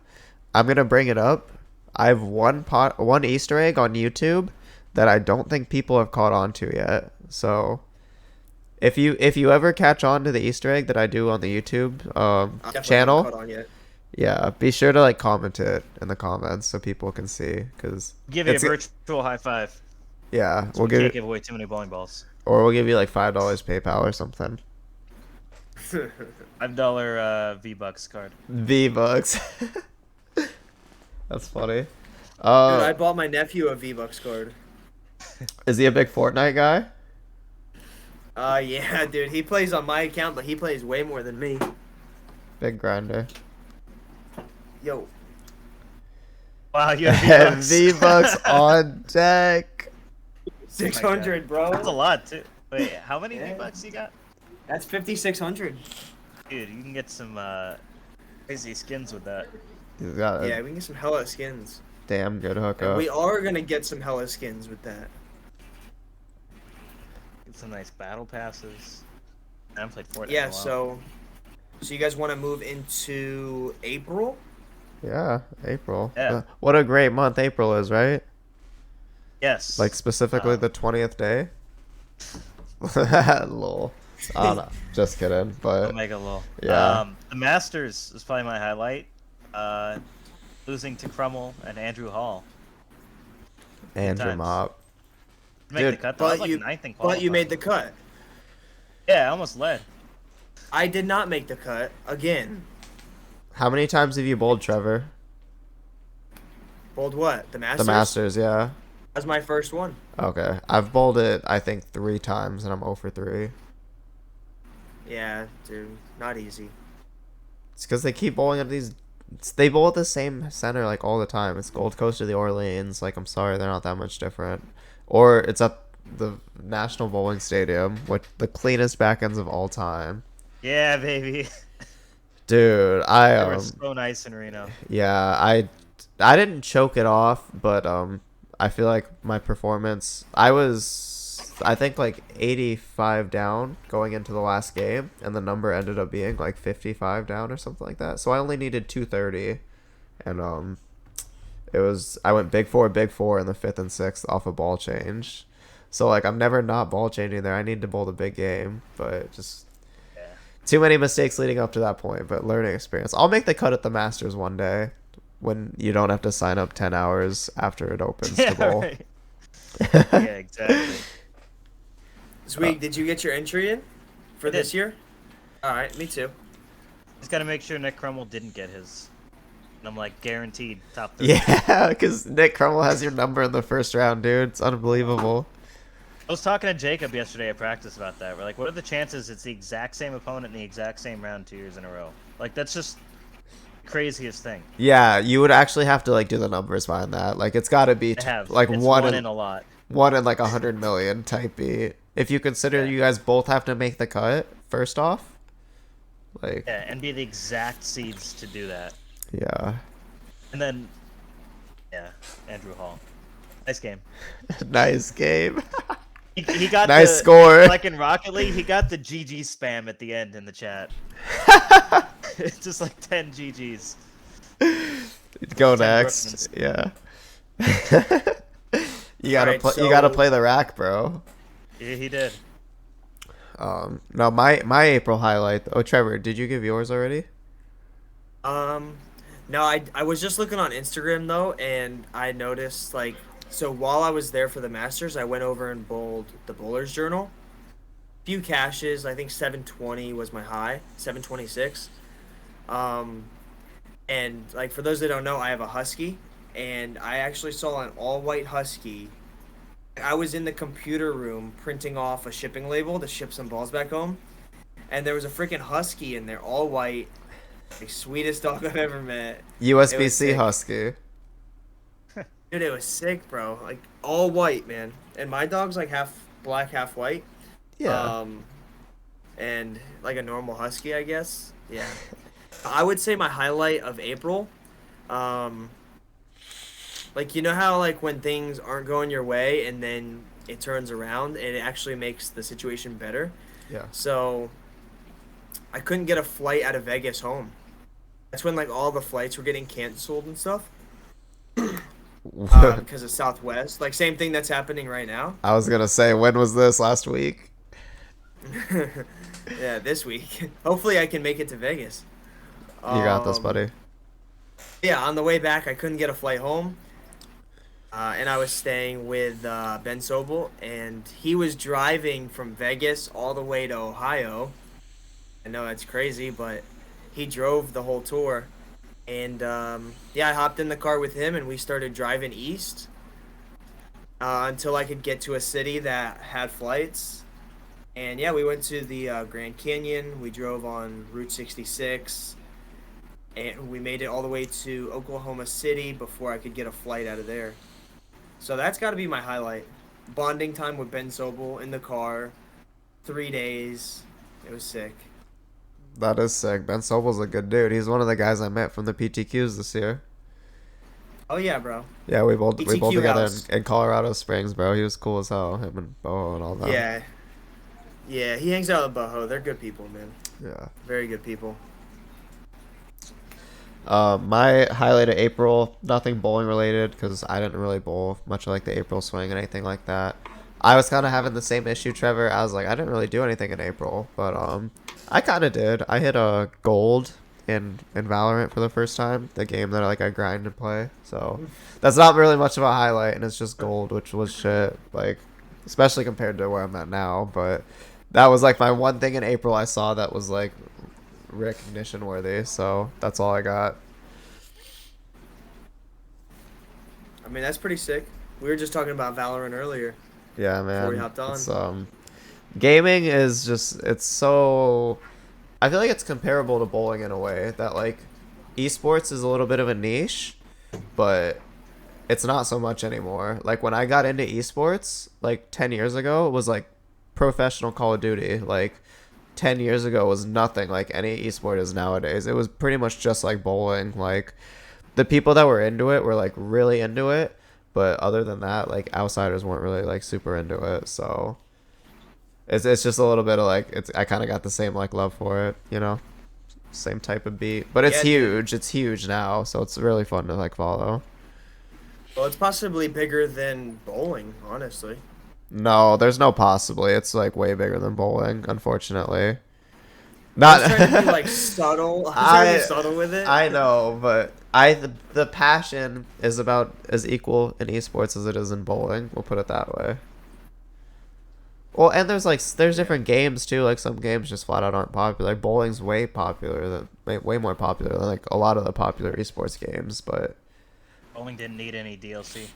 I'm gonna bring it up. I have one Easter egg on YouTube that I don't think people have caught on to yet. So if you ever catch on to the Easter egg that I do on the YouTube Definitely haven't channel, caught on yet. yeah, be sure to like comment it in the comments so people can see. Cause Give you a it's- virtual high five. yeah, So we'll we can't give give away too many bowling balls. or we'll give you like $5 PayPal or something. $5 V-Bucks card. V-Bucks. That's funny. Dude, I Uh, bought my nephew a V-Bucks card. is he a big Fortnite guy? Yeah, dude, he plays on my account, but he plays way more than me. Big grinder. Yo, Wow, you have V-Bucks. V-Bucks on deck. 600, bro. That's a lot, too. Wait, how many Yeah. V-Bucks you got? That's 5,600. Dude, you can get some crazy skins with that. He's got a Yeah, we can get some hella skins. damn good And hookup. we are gonna get some hella skins with that. Get some nice battle passes. I haven't played Fortnite in a Yeah, while. so you guys want to move into April? Yeah, April. Yeah. What a great month April is, right? Yes. Like specifically Uh, the 20th day. Lol. I don't know. Just kidding, but Omega Lol. yeah. The Masters is probably my highlight. Losing to Crummel and Andrew Hall. Andrew times. Mop. Make Dude, the cut. Though. I was But like you, ninth in but you made the qualifying. cut. Yeah, I almost led. I did not make the cut again. How many times have you bowled, Trevor? Bowled what? The Masters. The Masters, yeah. That was my first one. Okay. I've bowled it I think 3 times and I'm 0 for 3. Yeah, dude, not easy. It's because they keep bowling at these. They bowl at the same center like all the time. It's Gold Coast or the Orleans. Like I'm sorry, they're not that much different. Or it's at the National Bowling Stadium, with the cleanest backends of all time. Yeah, baby. Dude, They were so nice in Reno. yeah, I didn't choke it off, but I feel like my performance. I think like 85 down going into the last game, and the number ended up being like 55 down or something like that. So I only needed 230, and I went big four in the 5th and 6th off a ball change. So like I'm never not ball changing there. I need to bowl the big game, but just Yeah. too many mistakes leading up to that point. But learning experience. I'll make the cut at the Masters one day when you don't have to sign up 10 hours after it opens to bowl. Right. Yeah, exactly. Sweet, did you get your entry in for I did. this year? All right, me too. Just gotta make sure Nick Crummel didn't get his. And I'm like guaranteed top 30. Yeah, because Nick Crummel has your number in the first round, dude. It's unbelievable. I was talking to Jacob yesterday at practice about that. We're like, what are the chances it's the exact same opponent in the exact same round 2 years in a row? Like, that's just the craziest thing. Yeah, you would actually have to like do the numbers behind that. Like it's got to be To have like it's one in in a lot. like 100 million type beat. If you consider Yeah. you guys both have to make the cut first off, like Yeah, and be the exact seeds to do that. yeah, And then, yeah, Andrew Hall. Nice game. nice game, He got nice the score. like in Rocket League. He got the GG spam at the end in the chat. It's just like 10 GGs. Go 10 next, Brookmans. yeah. You gotta Alright, you gotta so- play the rack, bro. Yeah, he did. No, my April highlight. Oh, Trevor, did you give yours already? No, I was just looking on Instagram though, and I noticed like so while I was there for the Masters, I went over and bowled the Bowler's Journal. Few caches, I think 720 was my high, 726. And like for those that don't know, I have a husky, and I actually saw an all-white husky. I was in the computer room printing off a shipping label to ship some balls back home, and there was a freaking husky in there, all white, like sweetest dog I've ever met. It was USB-C sick. Husky. Dude, it was sick, bro. Like all white, man. And my dog's like half black, half white. Yeah. And like a normal husky, I guess. Yeah. I would say my highlight of April, like you know how like when things aren't going your way and then it turns around and it actually makes the situation better. Yeah. So I couldn't get a flight out of Vegas home. That's when like all the flights were getting canceled and stuff because of Southwest. Like same thing that's happening right now. I was gonna say, when was this? Last week? Yeah, this week. Hopefully I can make it to Vegas. You got this, buddy. Yeah, on the way back I couldn't get a flight home. And I was staying with Ben Sobel, and he was driving from Vegas all the way to Ohio. I know that's crazy, but he drove the whole tour. And yeah, I hopped in the car with him, and we started driving east until I could get to a city that had flights. And yeah, we went to the Grand Canyon. We drove on Route 66. And we made it all the way to Oklahoma City before I could get a flight out of there. So that's got to be my highlight. Bonding time with Ben Sobel in the car. 3 days. It was sick. That is sick. Ben Sobel's a good dude. He's one of the guys I met from the PTQs this year. Oh yeah, bro. Yeah, we bowled PTQ together house. in Colorado Springs, bro. He was cool as hell. Him and Boho and all that. Yeah. Yeah, he hangs out with Boho. They're good people, man. Yeah. Very good people. My highlight of April, nothing bowling related, because I didn't really bowl much like the April swing and anything like that. I was kind of having the same issue, Trevor. I was like, I didn't really do anything in April, but I kind of did. I hit a gold in Valorant for the first time, the game that I grind and play. So that's not really much of a highlight, and it's just gold, which was shit, like especially compared to where I'm at now. But that was like my one thing in April I saw that was like recognition worthy. So that's all I got. I mean, that's pretty sick. We were just talking about Valorant earlier. Yeah, man. we hopped on. It's, gaming is just, it's so, I feel like it's comparable to bowling in a way that like esports is a little bit of a niche, but it's not so much anymore. Like when I got into esports like 10 years ago, it was like professional Call of Duty. Like 10 years ago was nothing like any esport is nowadays. It was pretty much just like bowling. Like the people that were into it were like really into it, but other than that, like outsiders weren't really like super into it. So it's just a little bit of like, it's, I kind of got the same like love for it, you know, same type of beat, but it's Yeah, huge. It's huge now, so it's really fun to like follow. Well, it's possibly bigger than bowling, honestly. No, there's no possibly. It's like way bigger than bowling, unfortunately. I Not was trying to be like subtle. I was trying to be subtle with it. I know, but the passion is about as equal in esports as it is in bowling. We'll put it that way. Well, and there's different games too. Like some games just flat out aren't popular. Like bowling's way way more popular than like a lot of the popular esports games. But Bowling didn't need any DLC.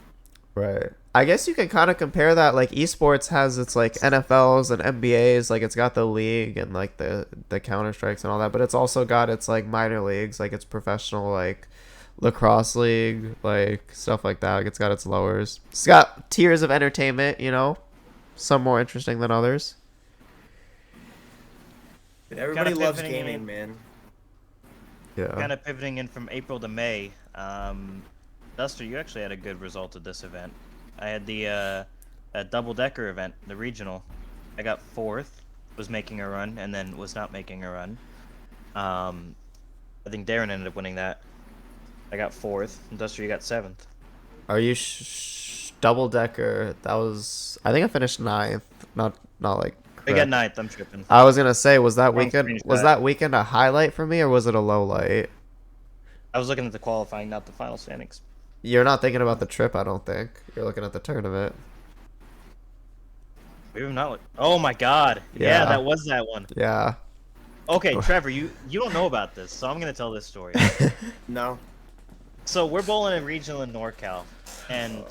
right, I guess you can kind of compare that. Like esports has its like NFLs and NBAs. Like it's got the league and like the Counter Strikes and all that. But it's also got its like minor leagues, like its professional like lacrosse league, like stuff like that. Like it's got its lowers. It's got tiers of entertainment, you know. some more interesting than others. Everybody Kinda loves pivoting gaming, in. man. Yeah. Kind of pivoting in from April to May. Duster, you actually had a good result at this event. I had the a double-decker event, the regional. I got 4th, was making a run, and then was not making a run. I think Darren ended up winning that. I got 4th, and Duster, you got 7th. Are you double decker? That was. I think I finished 9th. Not like. I got correct. 9th, I'm tripping. I was gonna say, was that Wrong weekend? Was screenshot. that weekend a highlight for me, or was it a low light? I was looking at the qualifying, not the final standings. You're not thinking about the trip, I don't think. You're looking at the tournament. We have not. Oh my God! Yeah. Yeah, that was that one. Yeah. Okay, Trevor, you don't know about this, so I'm gonna tell this story. No. So we're bowling in regional in NorCal, and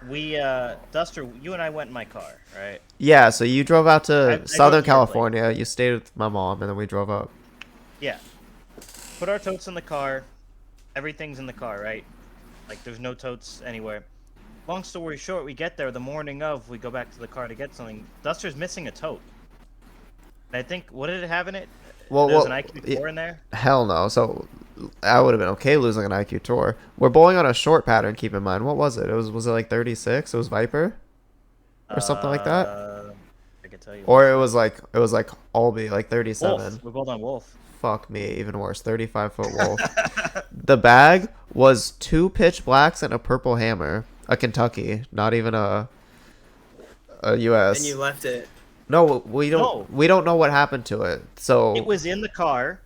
we Duster, you and I went in my car, right? Yeah, so you drove out to I drove Southern to your place. California. You stayed with my mom, and then we drove up. Yeah. Put our totes in the car. Everything's in the car, right? Like there's no totes anywhere. Long story short, we get there the morning of. We go back to the car to get something. Duster's missing a tote. And I think what did it have in it? Well, There's well, an IQ4 in there. hell no. So I would have been okay losing an IQ tour. We're bowling on a short pattern. Keep in mind, what was it? Was it like 36? It was Viper, or something like that, I could tell you. or it was like Albie, like 37. Wolf. We're both on Wolf. Fuck me, even worse. 35-foot wolf. The bag was 2 pitch blacks and a purple hammer. A Kentucky, not even a US. And you left it. No, we don't. No. We don't know what happened to it. So It was in the car,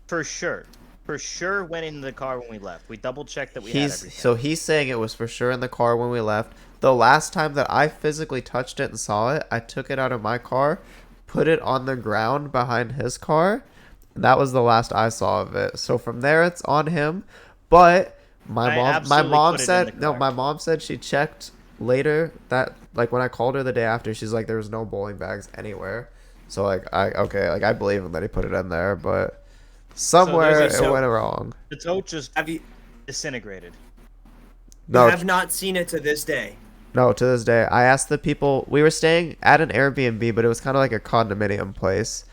for sure. For sure, went in the car when we left. We double checked that we had everything. he's saying it was for sure in the car when we left. The last time that I physically touched it and saw it, I took it out of my car, put it on the ground behind his car. And that was the last I saw of it. So from there, it's on him. But my absolutely mom put it in said the no. car. My mom said she checked later that like when I called her the day after, she's like there was no bowling bags anywhere. So like I believe him that he put it in there, but somewhere there's a- it went wrong. The tote just Have you? disintegrated. No, I have not seen it to this day. no, to this day. I asked the people. We were staying at an Airbnb, but it was kind of like a condominium place.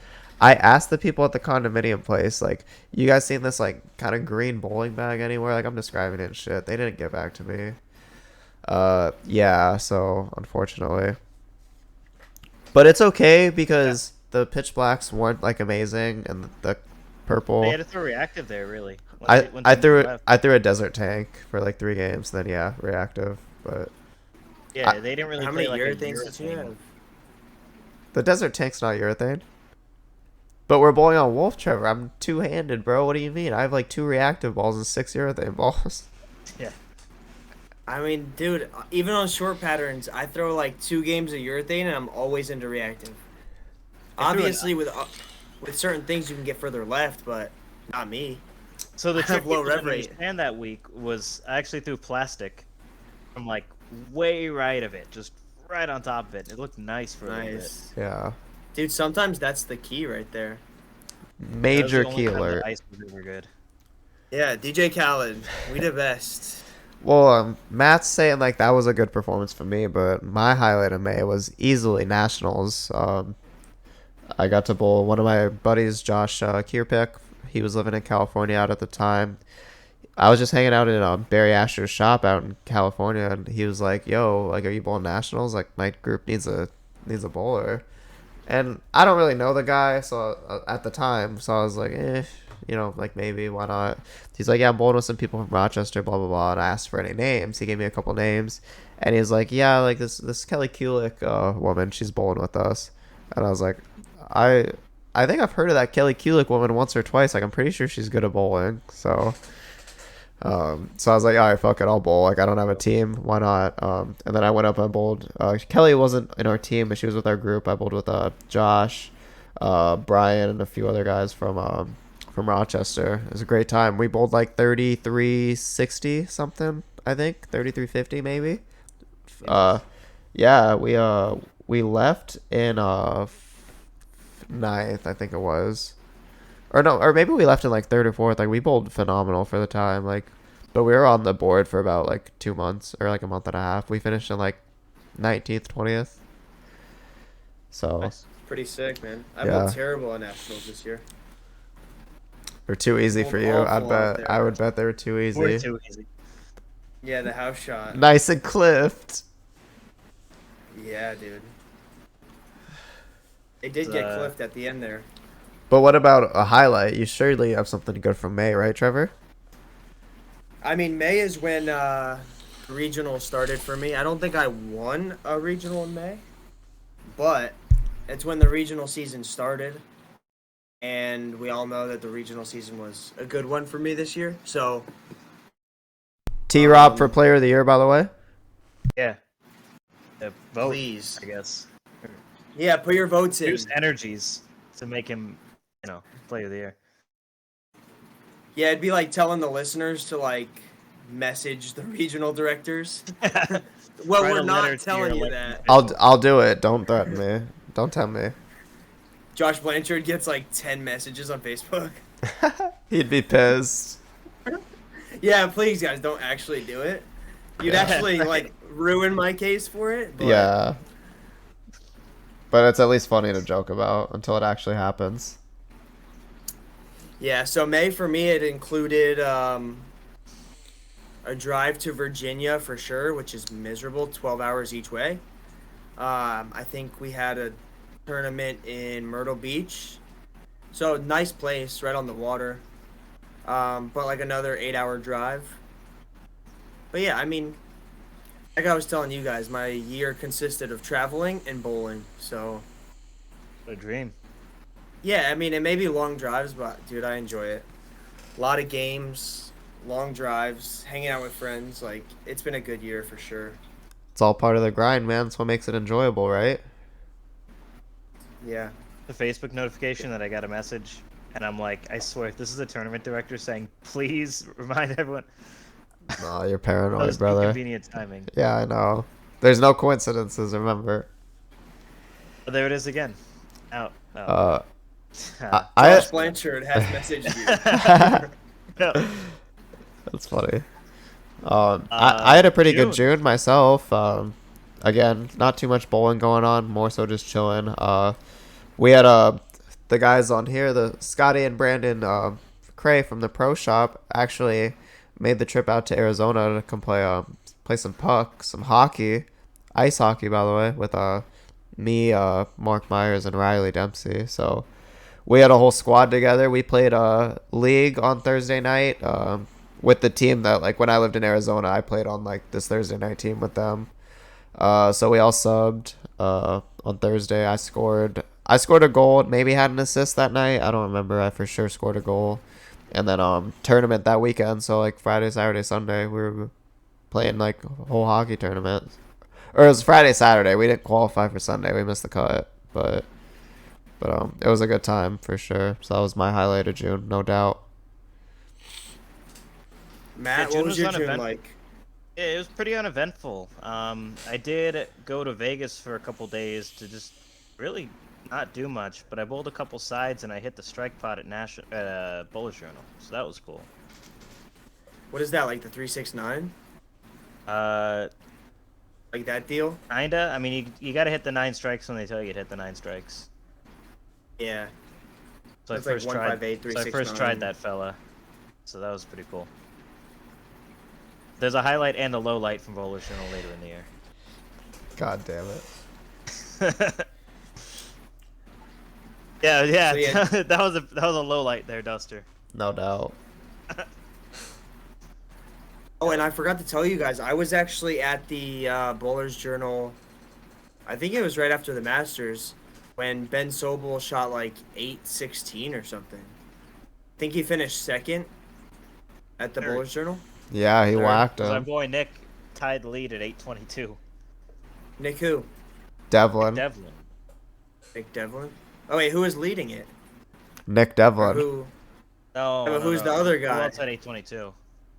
I asked the people at the condominium place, like, you guys seen this, like, kind of green bowling bag anywhere? Like, I'm describing it and shit. They didn't get back to me. Yeah, so, unfortunately. But it's okay because the pitch blacks weren't, like, amazing, and the purple... They had to throw reactive there, really. I threw a desert tank for, like, 3 games, then, yeah, reactive, but... Yeah, they didn't really How play many like a urethanes did you urethane. have? The desert tank's not urethane. But we're bowling on Wolf, Trevor. I'm two-handed, bro. What do you mean? I have like 2 reactive balls and 6 urethane balls. Yeah. I mean, dude, even on short patterns, I throw like 2 games of urethane and I'm always into reactive. I threw an- Obviously, with certain things you can get further left, but not me. So the I have trick low people rev didn't rate. understand that week was I actually threw plastic from like way right of it, just right on top of it. It looked nice for a little bit. Nice. Yeah. Dude, sometimes that's the key right there. That was Major the only key time the alert. ice was ever good. Yeah, DJ Khaled, we the best. Well, Matt's saying like that was a good performance for me, but my highlight of May was easily nationals. I got to bowl one of my buddies, Josh Kierpick. He was living in California out at the time. I was just hanging out in Barry Asher's shop out in California, and he was like, "Yo, like, are you bowling nationals? Like, my group needs a bowler." And I don't really know the guy, so at the time, so I was like, like maybe, why not? He's like, yeah, I'm bowling with some people from Rochester, blah blah blah. And I asked for any names. He gave me a couple names, and he was like, yeah, like this Kelly Kulik woman, she's bowling with us. And I was like, I think I've heard of that Kelly Kulik woman once or twice. Like, I'm pretty sure she's good at bowling. So I was like, all right, fuck it, I'll bowl. Like, I don't have a team, why not? And then I went up and bowled. Kelly wasn't in our team, but she was with our group. I bowled with Josh, Brian, and a few other guys from Rochester. It was a great time. We bowled like 3360 something, I think 3350 maybe. Yeah, we left in 9th, I think it was. Or no, or maybe we left in like 3rd or 4th. Like, we bowled phenomenal for the time. Like, but we were on the board for about like 2 months or like a month and a half. We finished in like 19th, 20th. So Nice. Pretty sick, man. I Yeah. bowled terrible at nationals this year. they're too easy for you. I Awful out bet. I there. would bet they were too Way easy. too easy. Yeah, the house shot. Nice and clipped. Yeah, dude. They did get clipped at the end there. But what about a highlight? You surely have something good from May, right, Trevor? I mean, May is when regional started for me. I don't think I won a regional in May, but it's when the regional season started. And we all know that the regional season was a good one for me this year. So, T-Rob for Player of the Year, by the way. Yeah. Vote, please. I guess. Yeah, put your votes in. Use energies to make him, player of the year. Yeah, it'd be like telling the listeners to like message the regional directors. Well, Write we're a letter not to telling your you elected that. official. I'll do it. Don't threaten me. Don't tell me. Josh Blanchard gets like 10 messages on Facebook. He'd be pissed. Yeah, please, guys, don't actually do it. You'd Yeah. actually like ruin my case for it. But Yeah. But it's at least funny to joke about until it actually happens. Yeah, so May for me, it included a drive to Virginia for sure, which is miserable, 12 hours each way. I think we had a tournament in Myrtle Beach. So nice place, right on the water. But like another 8-hour drive. But yeah, I mean, like I was telling you guys, my year consisted of traveling and bowling. So What a dream. yeah, I mean, it may be long drives, but dude, I enjoy it. A lot of games, long drives, hanging out with friends. Like, it's been a good year for sure. It's all part of the grind, man. That's what makes it enjoyable, right? Yeah. The Facebook notification that I got a message, and I'm like, I swear, this is the tournament director saying, please remind everyone. No, you're That paranoid, was brother. inconvenient timing. Yeah, I know. There's no coincidences, remember. But there it is again. Out. Josh Blanchard has messaged you. No. That's funny. I had a pretty good June myself. Again, not too much bowling going on, more so just chilling. We had the guys on here, the Scotty and Brandon Cray from the Pro Shop, actually made the trip out to Arizona to come play some puck, some hockey, ice hockey, by the way, with me, Mark Myers, and Riley Dempsey. So we had a whole squad together. We played a league on Thursday night with the team that, like, when I lived in Arizona, I played on like this Thursday night team with them. So we all subbed on Thursday. I scored a goal, maybe had an assist that night. I don't remember. I for sure scored a goal. And then tournament that weekend, so like Friday, Saturday, Sunday, we were playing like a whole hockey tournament. Or it was Friday, Saturday. We didn't qualify for Sunday. We missed the cut, but it was a good time for sure. So that was my highlight of June, no doubt. Matt, Yeah, what was your June June was like? It was pretty uneventful. I did go to Vegas for a couple days to just really not do much, but I bowled a couple sides and I hit the strike pot at Bowler's Journal, so that was cool. What is that, like the 369? Like that deal? Kinda. I mean, you gotta hit the 9 strikes when they tell you to hit the 9 strikes. Yeah. So I It's like first 158, tried. So I first 369. tried that fella. So that was pretty cool. There's a highlight and a low light from Bowler's Journal later in the year. God damn it. Yeah, So, yeah. that was a low light there, Duster. No doubt. Oh, and I forgot to tell you guys, I was actually at the Bowler's Journal, I think it was right after the Masters, when Ben Sobel shot like 816 or something. I think he finished second at the Third. Bowler's Journal. Yeah, he Third. whacked My him. boy Nick tied the lead at 822. Nick who? Devlin. Devlin. Nick Devlin? Oh, wait, who was leading it? Nick Or Devlin. who? No, Yeah, but no, who's no. the other Who guy? else had 822?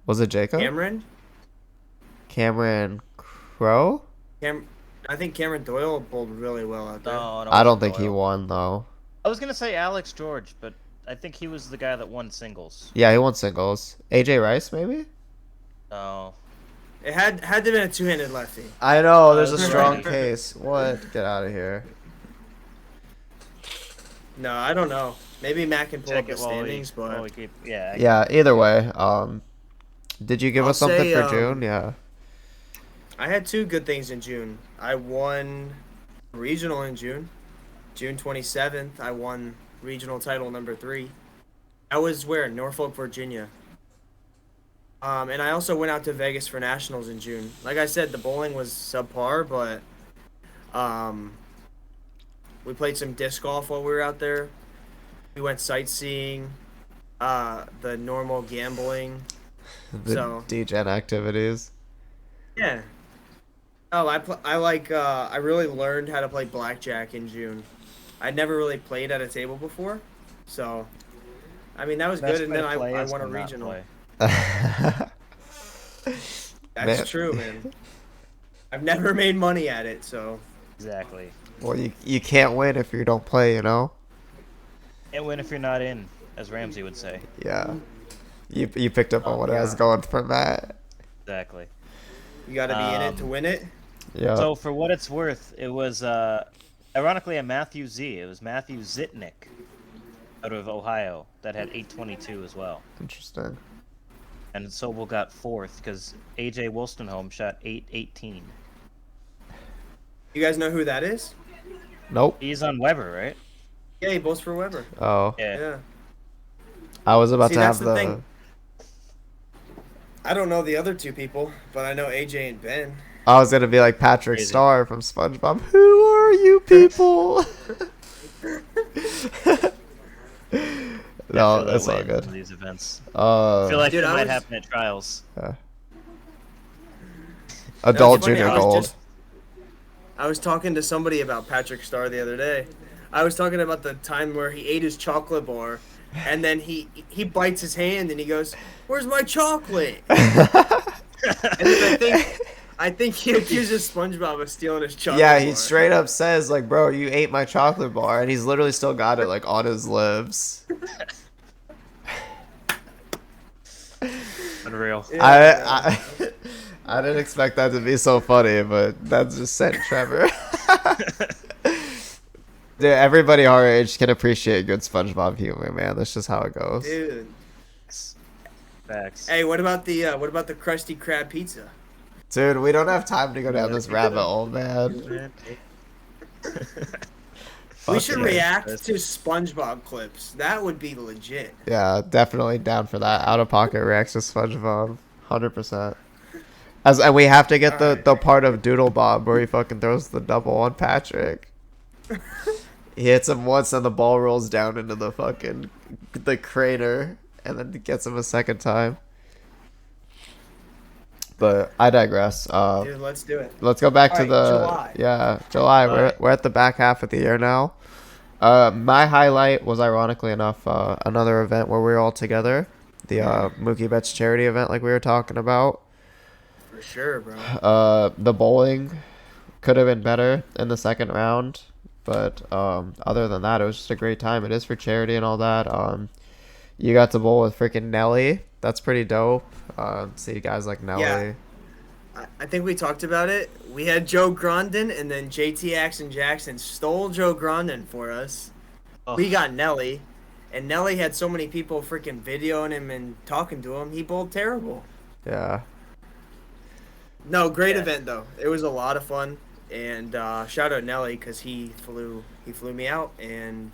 Was it Jacob? Cameron? Cameron Crow? I think Cameron Doyle bowled really well out there. No, I don't think he won, though. I was gonna say Alex George, but I think he was the guy that won singles. Yeah, he won singles. AJ Rice, maybe? No. It had to have been a two-handed lefty. I know, there's a that's strong right. case. What? Get out of here. No, I don't know. Maybe Matt can pull Check up the it while we, standings, but keep. Yeah. Yeah. Either way, did you give I'll us something say, for June? Yeah. I had two good things in June. I won regional in June. June 27th, I won regional title number 3. I was where? Norfolk, Virginia. And I also went out to Vegas for nationals in June. Like I said, the bowling was subpar, but we played some disc golf while we were out there. We went sightseeing, the normal gambling. The So DGen activities. yeah. Oh, I really learned how to play blackjack in June. I'd never really played at a table before, so I mean that was Best good. And way then to play I is won to a not regional. play. That's Man. true, man. I've never made money at it, so Exactly. Well, you can't win if you don't play, you know? And win if you're not in, as Ramsey would say. Yeah. You picked up on what I was yeah. going from that. Exactly. you got to be in it to win it. Yeah. So for what it's worth, it was ironically a Matthew Z. It was Matthew Zitnick out of Ohio that had 822 as well. Interesting. And Sobel got 4th because AJ Wolstenholme shot 818. You guys know who that is? Nope. He's on Weber, right? Yeah, he bowls for Weber. Oh. Yeah. Yeah. I was about See, to have that's the thing. I don't know the other two people, but I know AJ and Ben. I was gonna be like Patrick Crazy. Star from SpongeBob. Who are you people? No, Feel that that's way all at good. some of These events. I feel like Dude, it I might was- happen at trials. Adult funny, junior I was gold. just- I was talking to somebody about Patrick Starr the other day. I was talking about the time where he ate his chocolate bar, and then he bites his hand and he goes, "Where's my chocolate?" And then I think he accuses SpongeBob of stealing his chocolate Yeah, bar. he straight up says like, "Bro, you ate my chocolate bar," and he's literally still got it like on his lips. Unreal. Yeah. I didn't expect that to be so funny, but that just sent Trevor. Dude, everybody our age can appreciate good SpongeBob humor, man. That's just how it goes. Dude. Facts. Hey, what about the Krusty Krab pizza? Dude, we don't have time to go down this rabbit hole, man. We should yeah. react to SpongeBob clips. That would be legit. Yeah, definitely down for that. Out of pocket reacts to SpongeBob, 100%. And we have to get the part of Doodle Bob where he fucking throws the double on Patrick. He hits him once and the ball rolls down into the crater and then gets him a second time. But I digress. Dude, let's do it. Let's go back to Alright, July. July. July. We're at the back half of the year now. My highlight was ironically enough another event where we were all together, the Mookie Betts charity event like we were talking about. For sure, bro. The bowling could have been better in the second round, but other than that, it was just a great time. It is for charity and all that. You got to bowl with freaking Nelly. That's pretty dope. See guys like Nelly. Yeah. I think we talked about it. We had Joe Grondin, and then JT Axon Jackson stole Joe Grondin for us. Oh. We got Nelly, and Nelly had so many people freaking videoing him and talking to him. He bowled terrible. Yeah. No, great Yeah. event though. It was a lot of fun, and shout out Nelly because he flew me out, and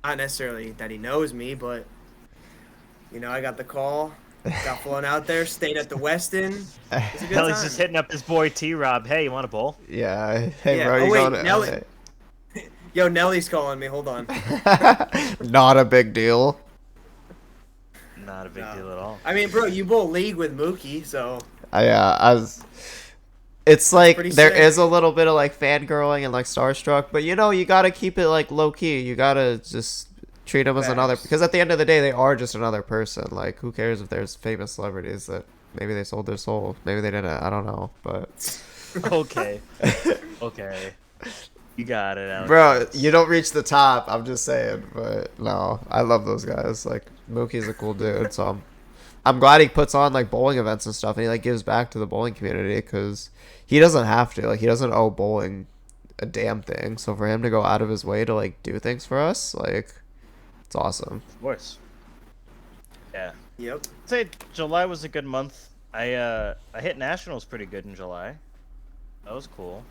not necessarily that he knows me, but you know I got the call, got flown out there, stayed at the Westin. It was a good Kelly's time. just hitting up his boy T-Rob. Hey, you want a bowl? Yeah. Hey, Yeah. bro, Oh, you wait, going to Nelly- Yo, Nelly's calling me. Hold on. Not a big deal. Not a big No. deal at all. I mean, bro, you bowl league with Mookie, so It's like pretty there sick. is a little bit of like fangirling and like starstruck, but you know you gotta keep it like low key. You gotta just treat them as another, Facts. because at the end of the day they are just another person. Like who cares if there's famous celebrities that maybe they sold their soul, maybe they didn't. I don't know, but Okay. Okay. You got it, Alex. bro, you don't reach the top. I'm just saying, but no, I love those guys. Like Mookie's a cool dude, so I'm glad he puts on like bowling events and stuff, and he like gives back to the bowling community because he doesn't have to. Like he doesn't owe bowling a damn thing. So for him to go out of his way to like do things for us, like, it's awesome. Of course. Yeah. Yep. I'd say July was a good month. I hit nationals pretty good in July. That was cool.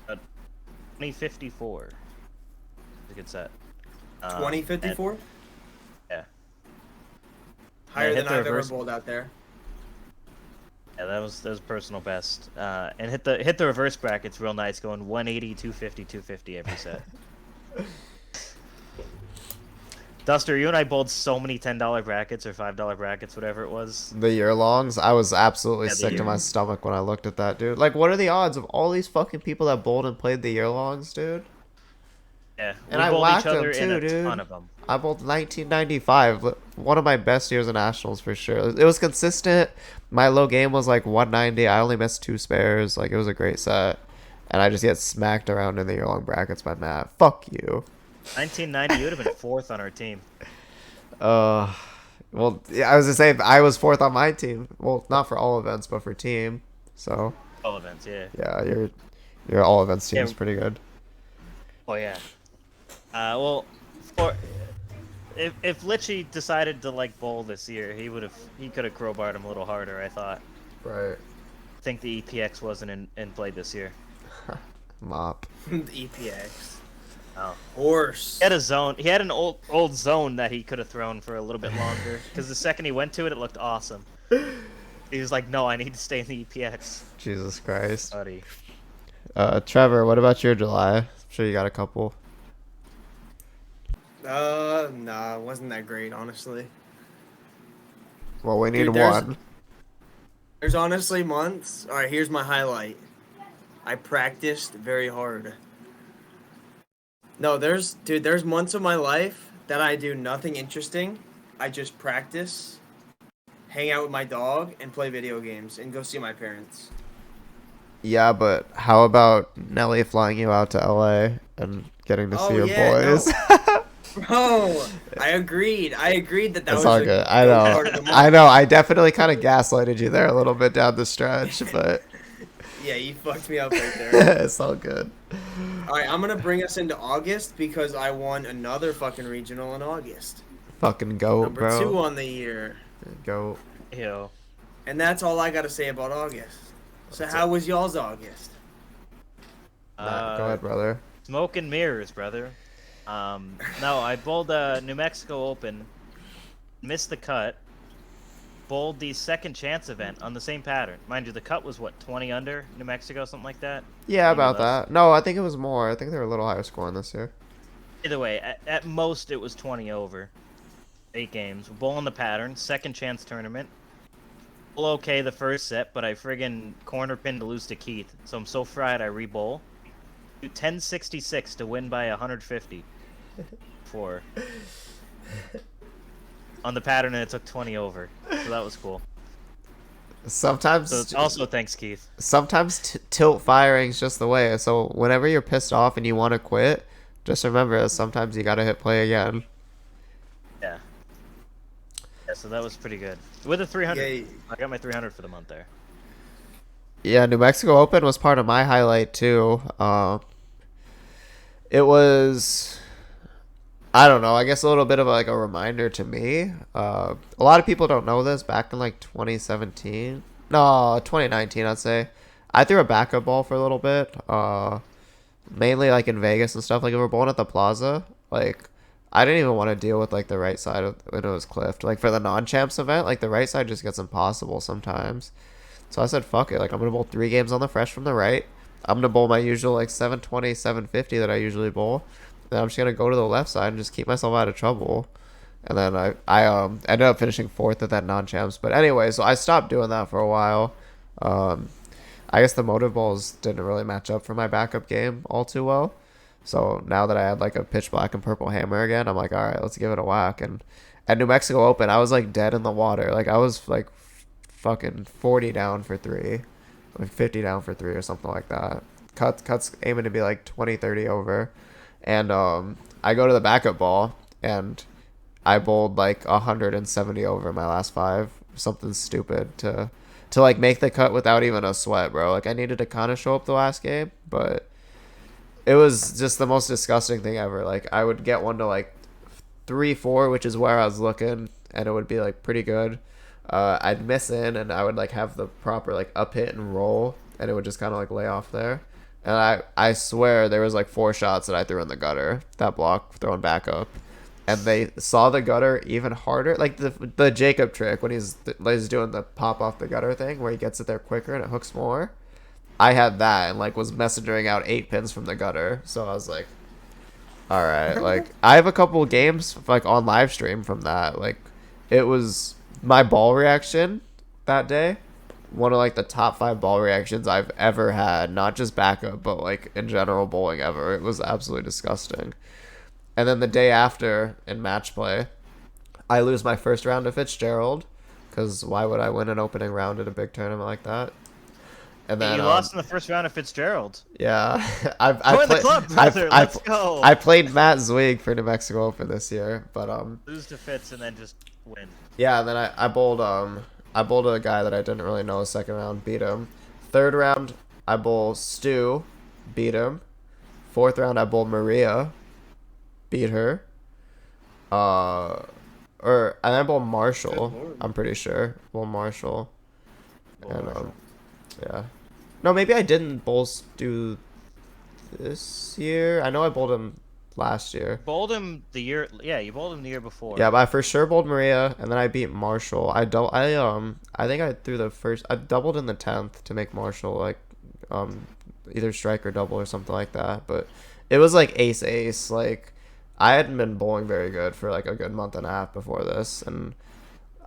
2054. A good set. 2054. Yeah. Higher than hit the I've ever reverse. bowled out there. Yeah, that was personal best. And hit the reverse brackets real nice, going 180, 250, 250 every set. Duster, you and I bowled so many $10 brackets or $5 brackets, whatever it was. The year longs, I was absolutely Yeah, the sick to my year- stomach when I looked at that, dude. Like, what are the odds of all these fucking people that bowled and played the year longs, dude? Yeah, And we I bowled whacked each them other in too, a dude. ton of them. I bowled 1995, one of my best years in nationals for sure. It was consistent. My low game was like 190. I only missed 2 spares. Like, it was a great set. And I just get smacked around in the year long brackets by Matt. Fuck you. 1990, you would have been 4th on our team. Well, yeah, I was gonna say I was 4th on my team. Well, not for all events, but for team. So All events, yeah. yeah, your all events team Yeah. is pretty good. Oh yeah. Well, for if Litchy decided to like bowl this year, he could have crowbarred him a little harder. I thought. Right. I think the EPX wasn't in play this year. Mop. EPX. Oh. Horse. He had a zone. He had an old zone that he could have thrown for a little bit longer. Because the second he went to it, it looked awesome. He was like, "No, I need to stay in the EPX." Jesus Christ. Buddy. Trevor, what about your July? I'm sure you got a couple. Nah, it wasn't that great, honestly. Well, we need Dude, there's- one. There's honestly months. All right, here's my highlight. I practiced very hard. No, there's months of my life that I do nothing interesting. I just practice, hang out with my dog, and play video games, and go see my parents. Yeah, but how about Nelly flying you out to LA and getting to see Oh, your yeah, boys? no. Bro, I agreed. That That's was all a good. I good part of the know. month. I know. I definitely kind of gaslighted you there a little bit down the stretch, but Yeah, you fucked me up right there. it's all good. All right, I'm gonna bring us into August because I won another fucking regional in August. Fucking goat, Number bro. 2 on the year. Goat. Ew. And that's all I gotta say about August. So how was y'all's August? Matt, go ahead, brother. Smoke and mirrors, brother. No, I bowled New Mexico Open, missed the cut, bowled the second chance event on the same pattern. Mind you, the cut was what, 20 under New Mexico, something like that? Yeah, Maybe about less. that. No, I think it was more. I think they were a little higher scoring this year. Either way, at most it was 20 over. 8 games. Bowling the pattern, second chance tournament. Well, okay the first set, but I friggin' corner pinned to lose to Keith. So I'm so fried I re-bowl. 1066 to win by 150. On the pattern, and it took 20 over. So that was cool. Sometimes, So also thanks, Keith. sometimes tilt firing's just the way. So whenever you're pissed off and you want to quit, just remember that sometimes you gotta hit play again. Yeah. Yeah, so that was pretty good. With a 300. Yeah. I got my 300 for the month there. Yeah, New Mexico Open was part of my highlight too. It was, I don't know, I guess a little bit of like a reminder to me. A lot of people don't know this. Back in like 2017, no, 2019, I'd say, I threw a backup ball for a little bit. Mainly like in Vegas and stuff. Like if we're bowling at the Plaza, like I didn't even want to deal with like the right side of when it was cliffed. Like for the non-champs event, like the right side just gets impossible sometimes. So I said, fuck it. Like I'm gonna bowl 3 games on the fresh from the right. I'm gonna bowl my usual like 720, 750 that I usually bowl. Then I'm just gonna go to the left side and just keep myself out of trouble. And then I ended up finishing 4th at that non-champs. But anyway, so I stopped doing that for a while. I guess the motive balls didn't really match up for my backup game all too well. So now that I had like a pitch black and purple hammer again, I'm like, all right, let's give it a whack. And at New Mexico Open, I was like dead in the water. Like I was like fucking 40 down for 3, like 50 down for 3 or something like that. Cuts aiming to be like 20, 30 over. And I go to the backup ball and I bowled like 170 over my last 5. Something stupid to like make the cut without even a sweat, bro. Like I needed to kind of show up the last game, but it was just the most disgusting thing ever. Like I would get one to like 3-4, which is where I was looking, and it would be like pretty good. I'd miss in, and I would like have the proper like up hit and roll, and it would just kind of like lay off there. And I swear there was like 4 shots that I threw in the gutter. That block throwing back up, and they saw the gutter even harder. Like the Jacob trick when he's doing the pop off the gutter thing where he gets it there quicker and it hooks more. I had that and like was messengering out 8 pins from the gutter. So I was like, all right, like I have a couple games like on live stream from that. Like it was my ball reaction that day. One of like the top 5 ball reactions I've ever had, not just backup, but like in general bowling ever. It was absolutely disgusting. And then the day after in match play, I lose my first round to Fitzgerald, because why would I win an opening round at a big tournament like that? And then you lost in the first round of Fitzgerald. Yeah, Join the club, brother. Let's go. I played Matt Zweig for New Mexico Open this year, but lose to Fitz and then just win. Yeah, and then I bowled a guy that I didn't really know. Second round, beat him. Third round, I bowled Stu, beat him. Fourth round, I bowled Maria, beat her. And then I bowled Marshall. I'm pretty sure bowled Marshall. And yeah. No, maybe I didn't bowl Stu this year. I know I bowled him last year. Bowled him the year. Yeah, you bowled him the year before. Yeah, but I for sure bowled Maria, and then I beat Marshall. I think I threw the first. I doubled in the 10th to make Marshall like, either strike or double or something like that. But it was like ace. Like I hadn't been bowling very good for like a good month and a half before this, and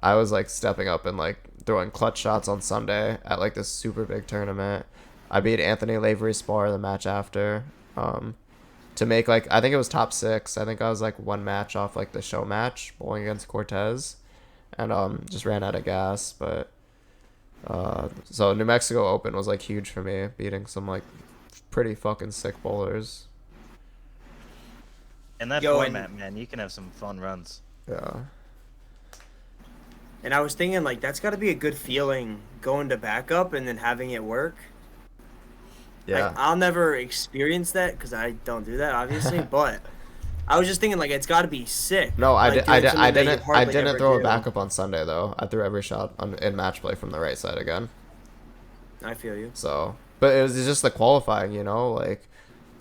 I was like stepping up and like throwing clutch shots on Sunday at like this super big tournament. I beat Anthony Lavery Spar the match after. To make like, I think it was top 6. I think I was like 1 match off like the show match bowling against Cortez, and just ran out of gas. But so New Mexico Open was like huge for me, beating some like pretty fucking sick bowlers. And that format, man, you can have some fun runs. Yeah. And I was thinking, like, that's got to be a good feeling going to backup and then having it work. Yeah. Like, I'll never experience that because I don't do that, obviously. But I was just thinking, like, it's got to be sick. No, I like, didn't throw a backup on Sunday though. I threw every shot in match play from the right side again. I feel you. So, but it was just the qualifying, you know, like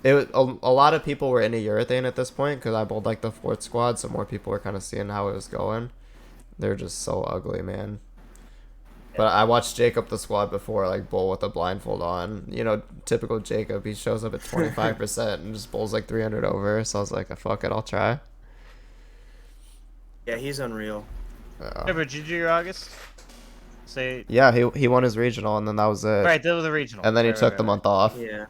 it was a lot of people were into urethane at this point because I bowled like the 4th squad, so more people were kind of seeing how it was going. They're just so ugly, man. But I watched Jacob the squad before, like bowl with a blindfold on. You know, typical Jacob. He shows up at 25% and just bowls like 300 over. So I was like, fuck it, I'll try. Yeah, he's unreal. Trevor, did you do your August? Say. Yeah, he won his regional, and then that was it. Right, that was the regional. And then he took the month off. Yeah.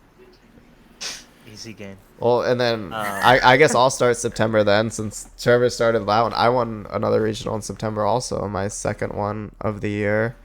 Easy game. Well, and then I guess I'll start September then, since Trevor started that one. I won another regional in September also, my second one of the year.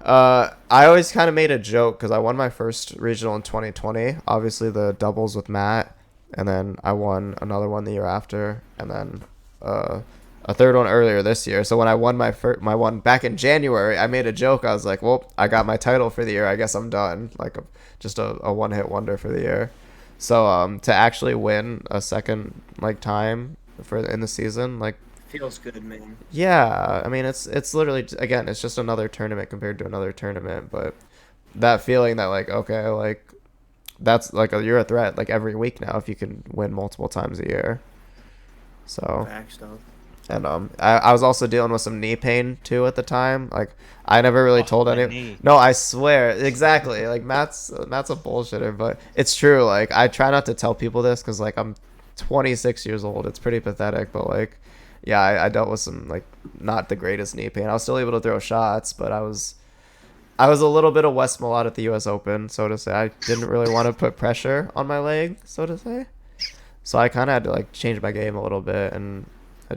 I always kind of made a joke because I won my first regional in 2020, obviously the doubles with Matt, and then I won another one the year after, and then a third one earlier this year. So when I won my one back in January, I made a joke. I was like, well, I got my title for the year. I guess I'm done. Like just a one-hit wonder for the year. So to actually win a second like time in the season, like, Feels good, man. yeah, I mean it's literally, again, it's just another tournament compared to another tournament, but that feeling that like, okay, like that's like you're a threat like every week now if you can win multiple times a year. So Back stuff. and I was also dealing with some knee pain too at the time. Like I never really told anyone. No, I swear, exactly. Like Matt's a bullshitter, but it's true. Like I try not to tell people this because like I'm 26 years old. It's pretty pathetic, but like, yeah, I dealt with some like not the greatest knee pain. I was still able to throw shots, but I was a little bit of West Malott at the U.S. Open, so to say. I didn't really want to put pressure on my leg, so to say. So I kind of had to like change my game a little bit, and I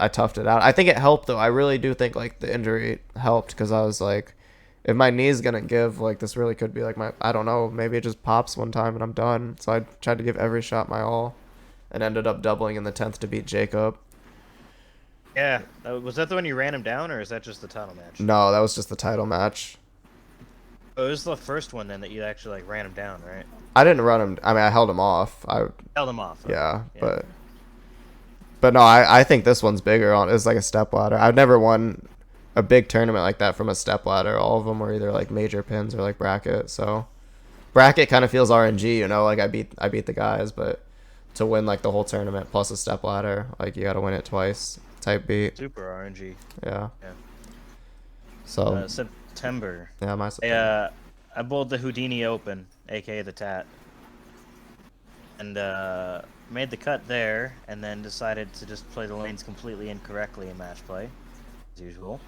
toughed it out. I think it helped though. I really do think like the injury helped because I was like, if my knee's gonna give, like this really could be like I don't know, maybe it just pops one time and I'm done. So I tried to give every shot my all, and ended up doubling in the 10th to beat Jacob. Yeah, was that the one you ran him down, or is that just the title match? No, that was just the title match. Oh, it was the first one then that you actually like ran him down, right? I didn't run him. I mean, I held him off. Held him off. Yeah, Yeah. but no, I think this one's bigger. It's like a step ladder. I've never won a big tournament like that from a step ladder. All of them were either like major pins or like bracket. So bracket kind of feels RNG, you know, like I beat the guys, but to win like the whole tournament plus a step ladder, like you got to win it twice type beat. Super RNG. Yeah. Yeah. So September. yeah, my September. I bowled the Houdini Open, aka the Tat, and made the cut there, and then decided to just play the lanes completely incorrectly in match play, as usual.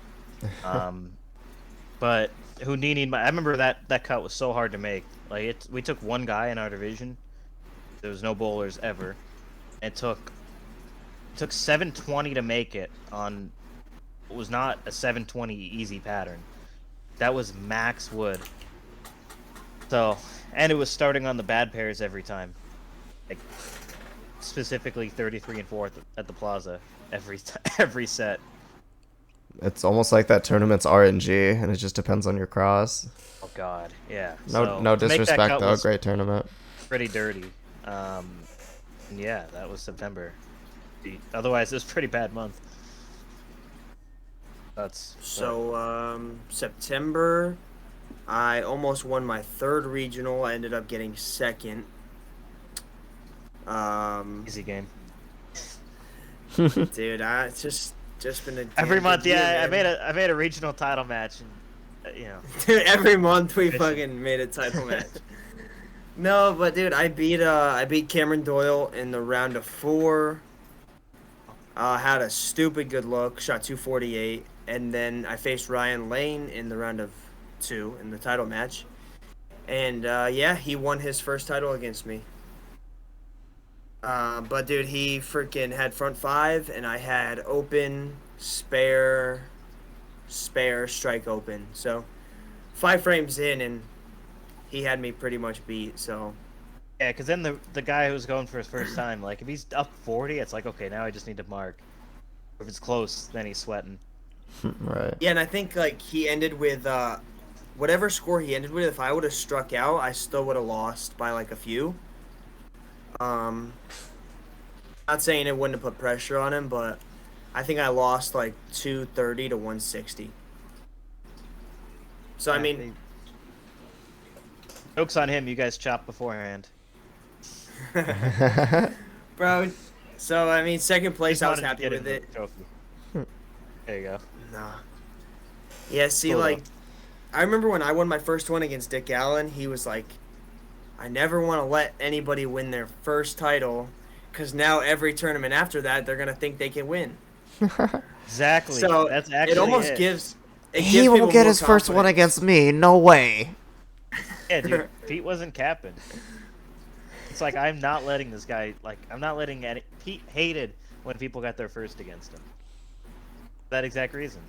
But Houdini, I remember that cut was so hard to make. Like we took one guy in our division. There was no bowlers ever. It took 720 to make it on what was not a 720 easy pattern. That was max wood. So, and it was starting on the bad pairs every time. Like specifically 33 and 4th at the plaza every set. It's almost like that tournament's RNG, and it just depends on your cross. Oh God, yeah. No disrespect though, great tournament. Pretty dirty. And yeah, that was September. Otherwise, it was a pretty bad month. September, I almost won my 3rd regional. I ended up getting 2nd. Easy game. Dude, it's just been a every month. Year, Yeah, man. I made a regional title match, and you know. Dude, every month we fucking made a title match. No, but dude, I beat Cameron Doyle in the round of 4. Had a stupid good look, shot 248, and then I faced Ryan Lane in the round of 2 in the title match, and yeah, he won his first title against me. But dude, he freaking had front 5, and I had open, spare, strike open. So 5 frames in, and he had me pretty much beat. So yeah, because then the guy who's going for his first time, like if he's up 40, it's like okay, now I just need to mark. If it's close, then he's sweating. Right. Yeah, and I think like he ended with whatever score he ended with. If I would have struck out, I still would have lost by like a few. Not saying it wouldn't have put pressure on him, but I think I lost like 230 to 160. So I mean, jokes on him. You guys chopped beforehand, bro. So I mean, 2nd place, I was happy with it. Trophy. There you go. Nah. Yeah, see, Cool, like, I remember when I won my first one against Dick Allen, he was like, I never want to let anybody win their first title, because now every tournament after that, they're going to think they can win. Exactly. So that's actually it almost gives... He won't get his first one against me. No way. Yeah, dude. Pete wasn't capping. It's like, I'm not letting this guy... Like, I'm not letting... Pete hated when people got their first against him. For that exact reason.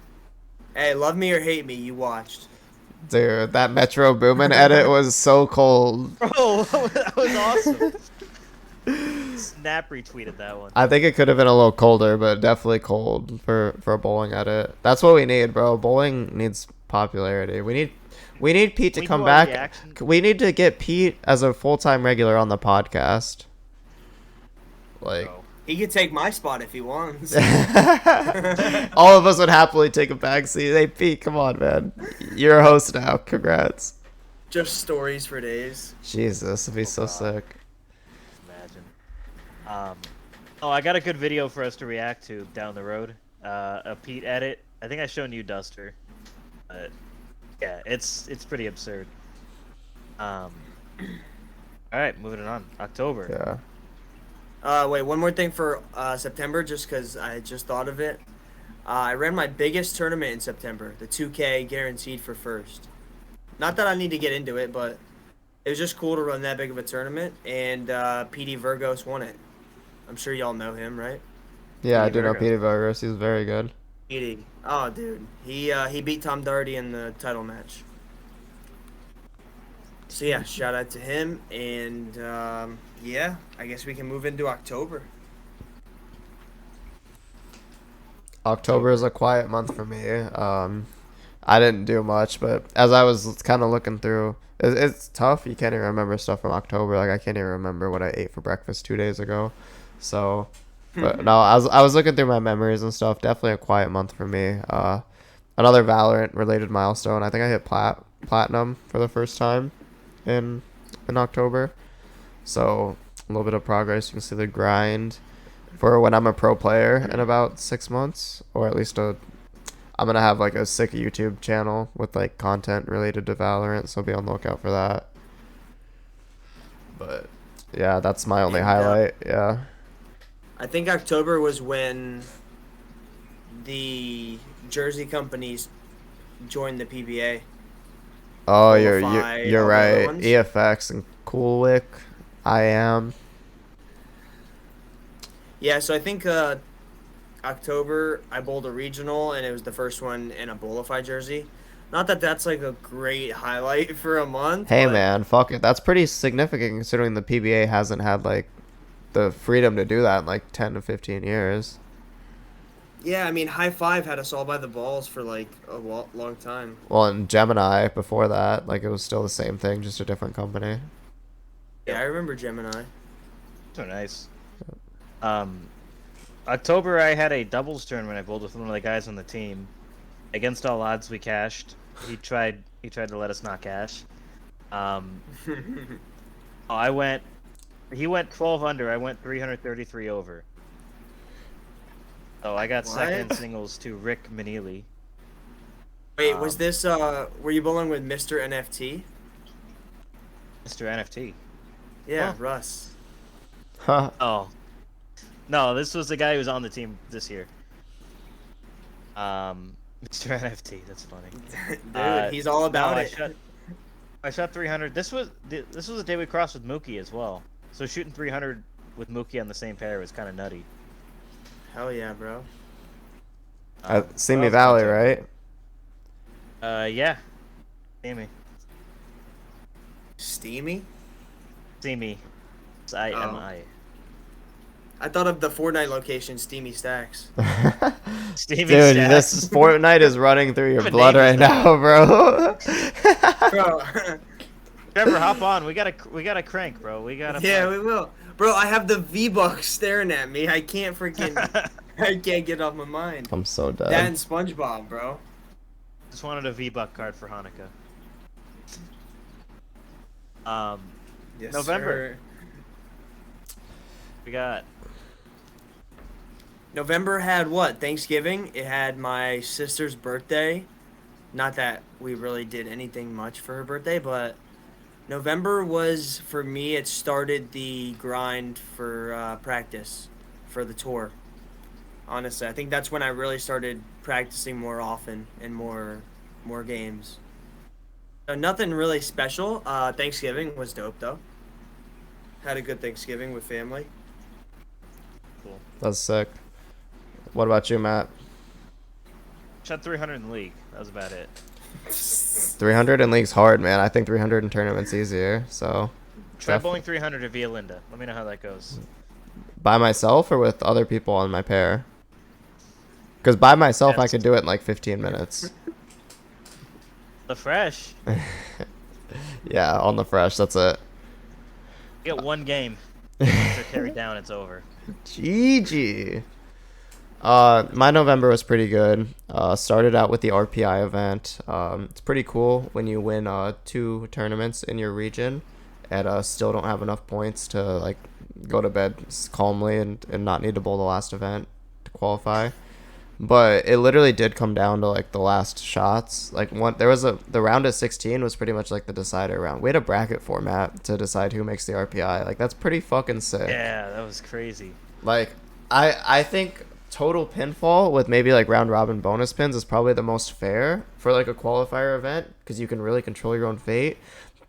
Hey, love me or hate me, you watched. Dude, that Metro Boomin edit was so cold. Bro, that was awesome. Snap retweeted that one. I think it could have been a little colder, but definitely cold for a bowling edit. That's what we need, bro. Bowling needs popularity. We need Pete to come back. We need to get Pete as a full-time regular on the podcast. Like, he could take my spot if he wants. all of us would happily take a back seat. Hey, Pete, come on, man. You're a host now. Congrats. Just stories for days. Jesus, it'd be so sick. Imagine. I got a good video for us to react to down the road. A Pete edit. I think I shown you Duster. But yeah, it's pretty absurd. All right, moving on. October. Yeah. Wait, one more thing for September, just because I just thought of it. I ran my biggest tournament in September, the 2K guaranteed for first. Not that I need to get into it, but it was just cool to run that big of a tournament, and PD Virgos won it. I'm sure y'all know him, right? Yeah, I do know Peter Vargas. He's very good. PD. Oh, dude. He beat Tom Doherty in the title match. So, yeah, shout out to him, and yeah, I guess we can move into October. October is a quiet month for me. I didn't do much, but as I was kind of looking through, it's tough. You can't even remember stuff from October. Like I can't even remember what I ate for breakfast 2 days ago. So, but no, I was looking through my memories and stuff. Definitely a quiet month for me. Another Valorant related milestone. I think I hit platinum for the first time in October. So a little bit of progress. You can see the grind for when I'm a pro player in about 6 months, or at least I'm gonna have like a sick YouTube channel with like content related to Valorant, so be on the lookout for that. But yeah, that's my only And, highlight. Yeah. I think October was when the jersey companies joined the PBA. Oh, you're qualified you're all the other right. ones. EFX and Coolwick, I am. Yeah, so I think October I bowled a regional, and it was the first one in a Bolify jersey. Not that that's like a great highlight for a month, Hey but man, fuck it. That's pretty significant considering the PBA hasn't had like the freedom to do that in like 10 to 15 years. yeah, I mean, High Five had us all by the balls for like a long time. Well, and Gemini before that, like it was still the same thing, just a different company. Yeah, I remember Gemini. So nice. October, I had a doubles tournament. I bowled with one of the guys on the team. Against all odds, we cashed. He tried to let us not cash. I went. He went 12 under. I went 333 over. So I got second in What? singles to Rick Manili. Wait, was this were you bowling with Mr. NFT? Mr. NFT. Yeah, Huh. Russ. Huh. Oh. No, this was the guy who was on the team this year. Mr. NFT. That's funny. Dude, he's all about no, it. I shot 300. This was the day we crossed with Mookie as well. So shooting 300 with Mookie on the same pair was kind of nutty. Hell yeah, bro. Simi what else Valley, went right? Yeah. Steamy. Steamy? Steamy. It's I-M-I. I thought of the Fortnite location, Steamy Stacks. Steamy Dude, Stacks. this Fortnite is running through your What blood name right is that? now, bro. Bro, Trevor, hop on. We gotta crank, bro. We gotta. yeah, we will. Bro, I have the V-Bucks staring at me. I can't freaking... I can't get off my mind. I'm so That dead. and SpongeBob, bro. Just wanted a V-Buck card for Hanukkah. Yes, November. sir. We got November had what? Thanksgiving. It had my sister's birthday. Not that we really did anything much for her birthday, but November was, for me, it started the grind for practice for the tour. Honestly, I think that's when I really started practicing more often and more games. So nothing really special. Thanksgiving was dope, though. Had a good Thanksgiving with family. cool. That's sick. What about you, Matt? Shot 300 in the league. That was about it. 300 in league's hard, man. I think 300 in tournaments easier. So, Try Def- bowling 300 at Via Linda. Let me know how that goes. by myself or with other people on my pair? Because by myself, I Yes. could do it in like 15 minutes. The fresh. Yeah, on the fresh. That's it. You get one game. Once they're carried down, it's over. GG. My November was pretty good. Started out with the RPI event. It's pretty cool when you win 2 tournaments in your region and still don't have enough points to like go to bed calmly and not need to bowl the last event to qualify. But it literally did come down to like the last shots. Like the round of 16 was pretty much like the decider round. We had a bracket format to decide who makes the RPI. Like that's pretty fucking sick. Yeah, that was crazy. Like I think total pinfall with maybe like round robin bonus pins is probably the most fair for like a qualifier event because you can really control your own fate.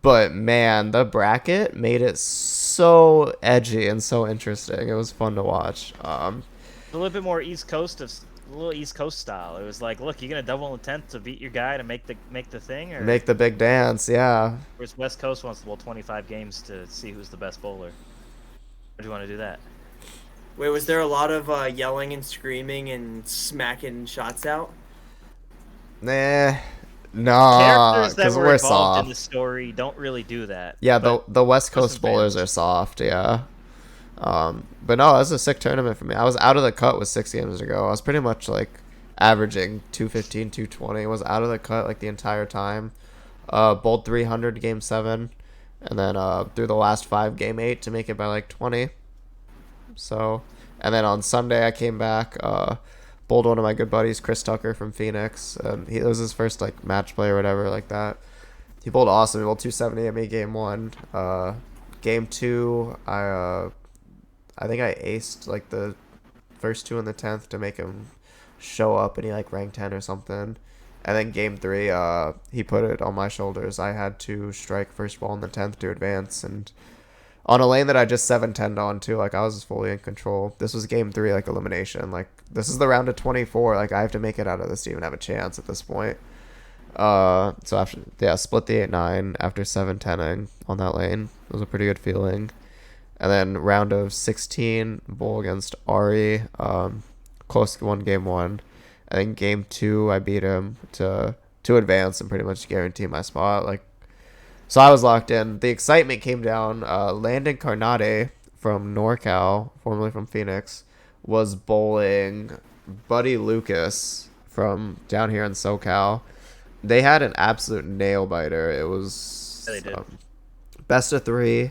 But man, the bracket made it so edgy and so interesting. It was fun to watch. A little bit more East Coast style. It was like, look, you're gonna double intent to beat your guy to make the thing, or Make the big dance, yeah. whereas West Coast wants to bowl 25 games to see who's the best bowler. Or do you want to do that? Wait, was there a lot of yelling and screaming and smacking shots out? Nah, Nah, Characters that because were we're involved in the soft. story don't really do that. Yeah, but the West for Coast some bowlers fans. are soft. Yeah. But no, it was a sick tournament for me. I was out of the cut with 6 games ago. I was pretty much like averaging 215, 220. Was out of the cut like the entire time. Bowled 300 game 7, and then through the last 5 game 8 to make it by like 20. So, and then on Sunday I came back. Bowled one of my good buddies, Chris Tucker from Phoenix. It was his first like match play or whatever like that. He bowled awesome. He bowled 270 at me game 1. Game 2, I think I aced like the first 2 in the 10th to make him show up, and he like ranked 10 or something. And then game 3, he put it on my shoulders. I had to strike first ball in the 10th to advance, and on a lane that I just 7-10'd on too. Like I was fully in control. This was game 3, like elimination. Like this is the round of 24. Like I have to make it out of this to even have a chance at this point. So after split the 8-9 after 7-10ing on that lane. It was a pretty good feeling. And then round of 16, bowl against Ari. Close one game 1. I think game 2 I beat him to advance and pretty much guarantee my spot. Like, so I was locked in. The excitement came down. Landon Carnade from NorCal, formerly from Phoenix, was bowling Buddy Lucas from down here in SoCal. They had an absolute nail biter. It was best of 3.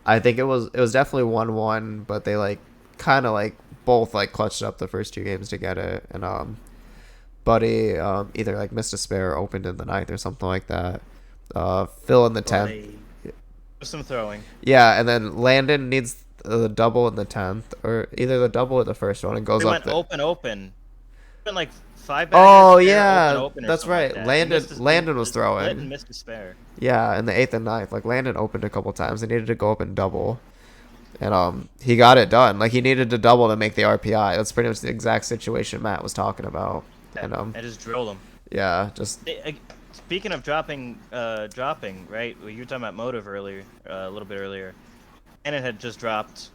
I think it was definitely 1-1, but they like kind of like both like clutched up the first 2 games to get it. And Buddy either like missed a spare or opened in the 9th or something like that. Phil in the 10th. Some throwing. Yeah, and then Landon needs the double in the 10th, or either the double or the first one, and goes We up went there. open. Went like 5 baggers. Oh spare, yeah, open, or that's something right. like that. Landon was split throwing. and missed a spare. Yeah, in the 8th and 9th, like Landon opened a couple times. They needed to go up and double, and he got it done. Like he needed to double to make the RPI. That's pretty much the exact situation Matt was talking about. And I just drilled him. yeah, just Speaking of dropping, right? Well, you were talking about Motive earlier, a little bit earlier. Landon had just dropped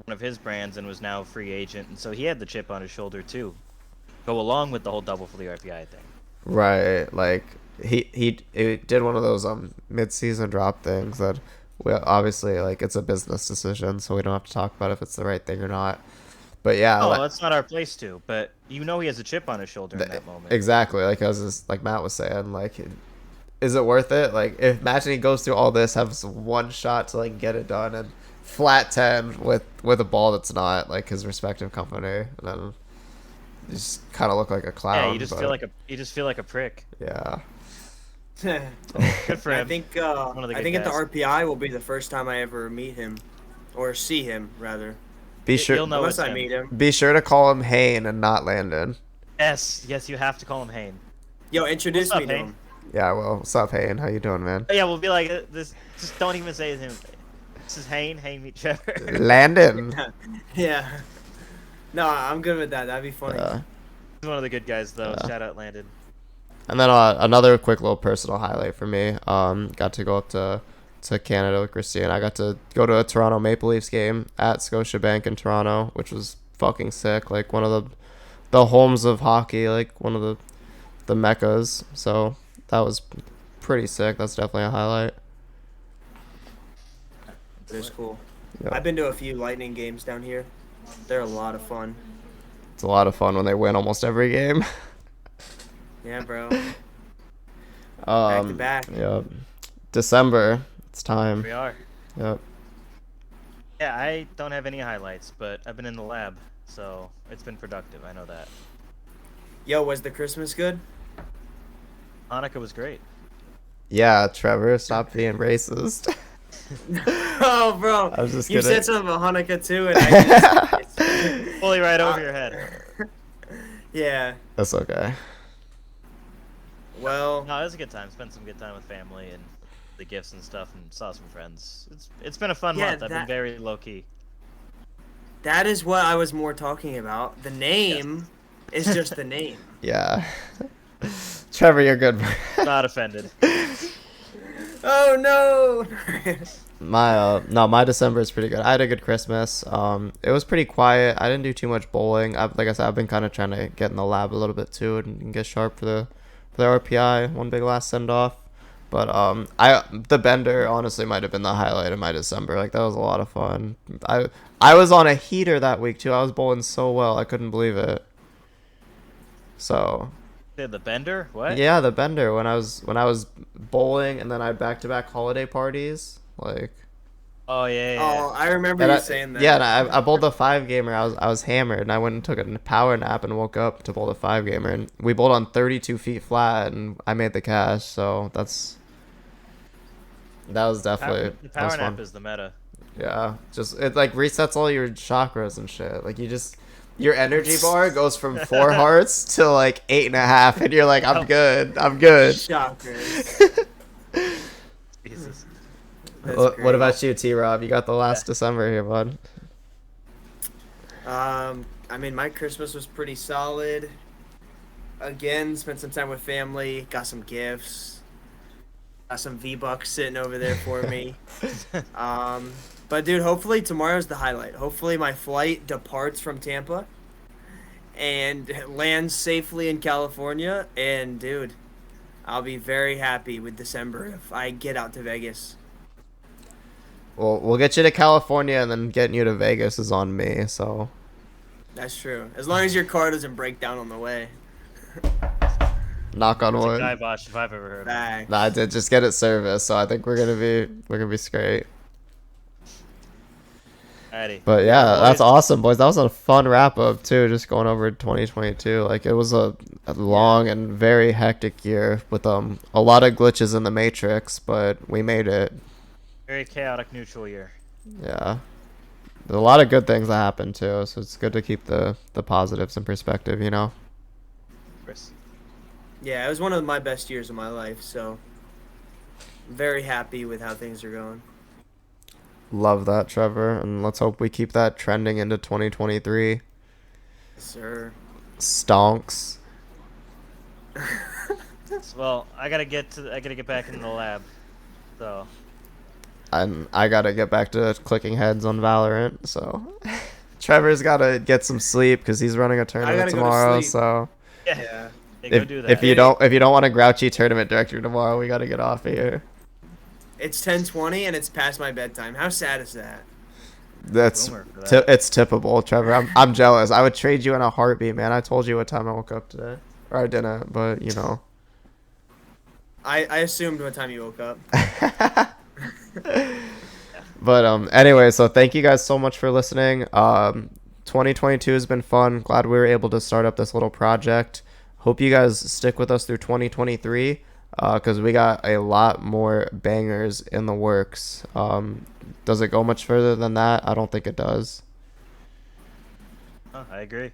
one of his brands and was now a free agent, and so he had the chip on his shoulder too. Go along with the whole double for the RPI thing. right. Like he did one of those mid-season drop things that we obviously like it's a business decision, so we don't have to talk about if it's the right thing or not. But yeah, Oh, that's not our place to. But you know he has a chip on his shoulder in that moment. exactly. Like like Matt was saying, like, is it worth it? Like, imagine he goes through all this, has one shot to like get it done, and flat 10 with a ball that's not like his respective company, and then you just kind of look like a clown. Yeah, you just feel like a prick. Yeah. Good for him. I think One of the I good think at the guys. RPI will be the first time I ever meet him, or see him rather. Be sure. You'll know Unless it's I him. meet him. Be sure to call him Hayne and not Landon. Yes, you have to call him Hayne. Yo, introduce What's me up, to Hayne? him. Yeah. Well, what's up, Hayne? How you doing, man? Oh, yeah, we'll be like this. Just don't even say his name. This is Hayne. Hayne meet Trevor. Landon. Yeah. No, I'm good with that. That'd be funny. He's one of the good guys, though. Shout out Landon. And then another quick little personal highlight for me. Got to go up to Canada with Christine. I got to go to a Toronto Maple Leafs game at Scotiabank in Toronto, which was fucking sick. Like one of the homes of hockey, like one of the meccas. So that was pretty sick. That's definitely a highlight. It's cool. Yep. I've been to a few Lightning games down here. They're a lot of fun. It's a lot of fun when they win almost every game. Yeah, bro. Back to back. Yep. December. It's time. We are. Yep. Yeah, I don't have any highlights, but I've been in the lab, so it's been productive. I know that. Yo, was the Christmas good? Hanukkah was great. Yeah, Trevor, stop being racist. Oh, bro. I was just You kidding. said something about Hanukkah too, and I just... Fully right over your head. Yeah. That's okay. Well, No, it was a good time. Spent some good time with family and the gifts and stuff, and saw some friends. It's been a fun Yeah, month. I've been very low key. that is what I was more talking about. The name is just the name. Yeah. Trevor, you're good. Not offended. Oh, no. My December is pretty good. I had a good Christmas. It was pretty quiet. I didn't do too much bowling. Like I said, I've been kind of trying to get in the lab a little bit too and get sharp for the for the RPI, one big last send off. But the bender honestly might have been the highlight of my December. Like that was a lot of fun. I was on a heater that week too. I was bowling so well, I couldn't believe it. So Did the bender? What? yeah, the bender when I was bowling and then I had back-to-back holiday parties. Like Oh yeah. Oh, I remember and you I- saying that. yeah, and I bowled the 5-gamer. I was hammered and I went and took a power nap and woke up to bowl the 5-gamer and we bowled on 32 feet flat and I made the cash. So that was definitely The that power was nap fun. is the meta. Yeah, just it like resets all your chakras and shit. Like your energy bar goes from 4 hearts to like 8.5, and you're like, I'm good, I'm good. Shockers. Jesus. That's What great. about you, T Rob? You got the last December here, bud. I mean, my Christmas was pretty solid. Again, spent some time with family, got some gifts, got some V-Bucks sitting over there for me. But dude, hopefully tomorrow's the highlight. Hopefully my flight departs from Tampa and lands safely in California. And dude, I'll be very happy with December if I get out to Vegas. Well, we'll get you to California, and then getting you to Vegas is on me. So That's true. As long as your car doesn't break down on the way. knock on It's a wood. kibosh if I've ever heard of it. Back. Nah, I did just get it serviced, so I think we're gonna be straight. Alrighty. But yeah, that's boys. awesome, boys. That was a fun wrap up too. Just going over 2022. Like it was a long and very hectic year with a lot of glitches in the matrix, but we made it. Very chaotic neutral year. Yeah, there's a lot of good things that happened too. So it's good to keep the positives in perspective. You know. Chris. Yeah, it was one of my best years of my life, so I'm very happy with how things are going. Love that, Trevor, and let's hope we keep that trending into 2023. Yes, sir. Stonks. Well, I gotta get back into the lab. So And I gotta get back to clicking heads on Valorant. So Trevor's gotta get some sleep because he's running a tournament gotta go to tomorrow. sleep. So Yeah. go do that. if you don't want a grouchy tournament director tomorrow, we gotta get off of here. It's 10:20 and it's past my bedtime. How sad is that? That's Boomer for that. it's tippable, Trevor. I'm jealous. I would trade you in a heartbeat, man. I told you what time I woke up today, or I didn't, but you know. I assumed what time you woke up. But anyway, so thank you guys so much for listening. 2022 has been fun. Glad we were able to start up this little project. Hope you guys stick with us through 2023 because we got a lot more bangers in the works. Does it go much further than that? I don't think it does. Oh, I agree.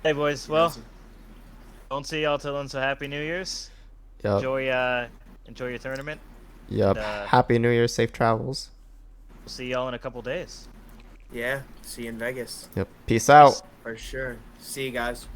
Hey boys, well, don't see y'all till then. So happy New Year's. Yep. Enjoy your tournament. Yep. And, Happy New Year. Safe travels. We'll see y'all in a couple days. Yeah, see you in Vegas. Yep. Peace out. For sure. See you guys.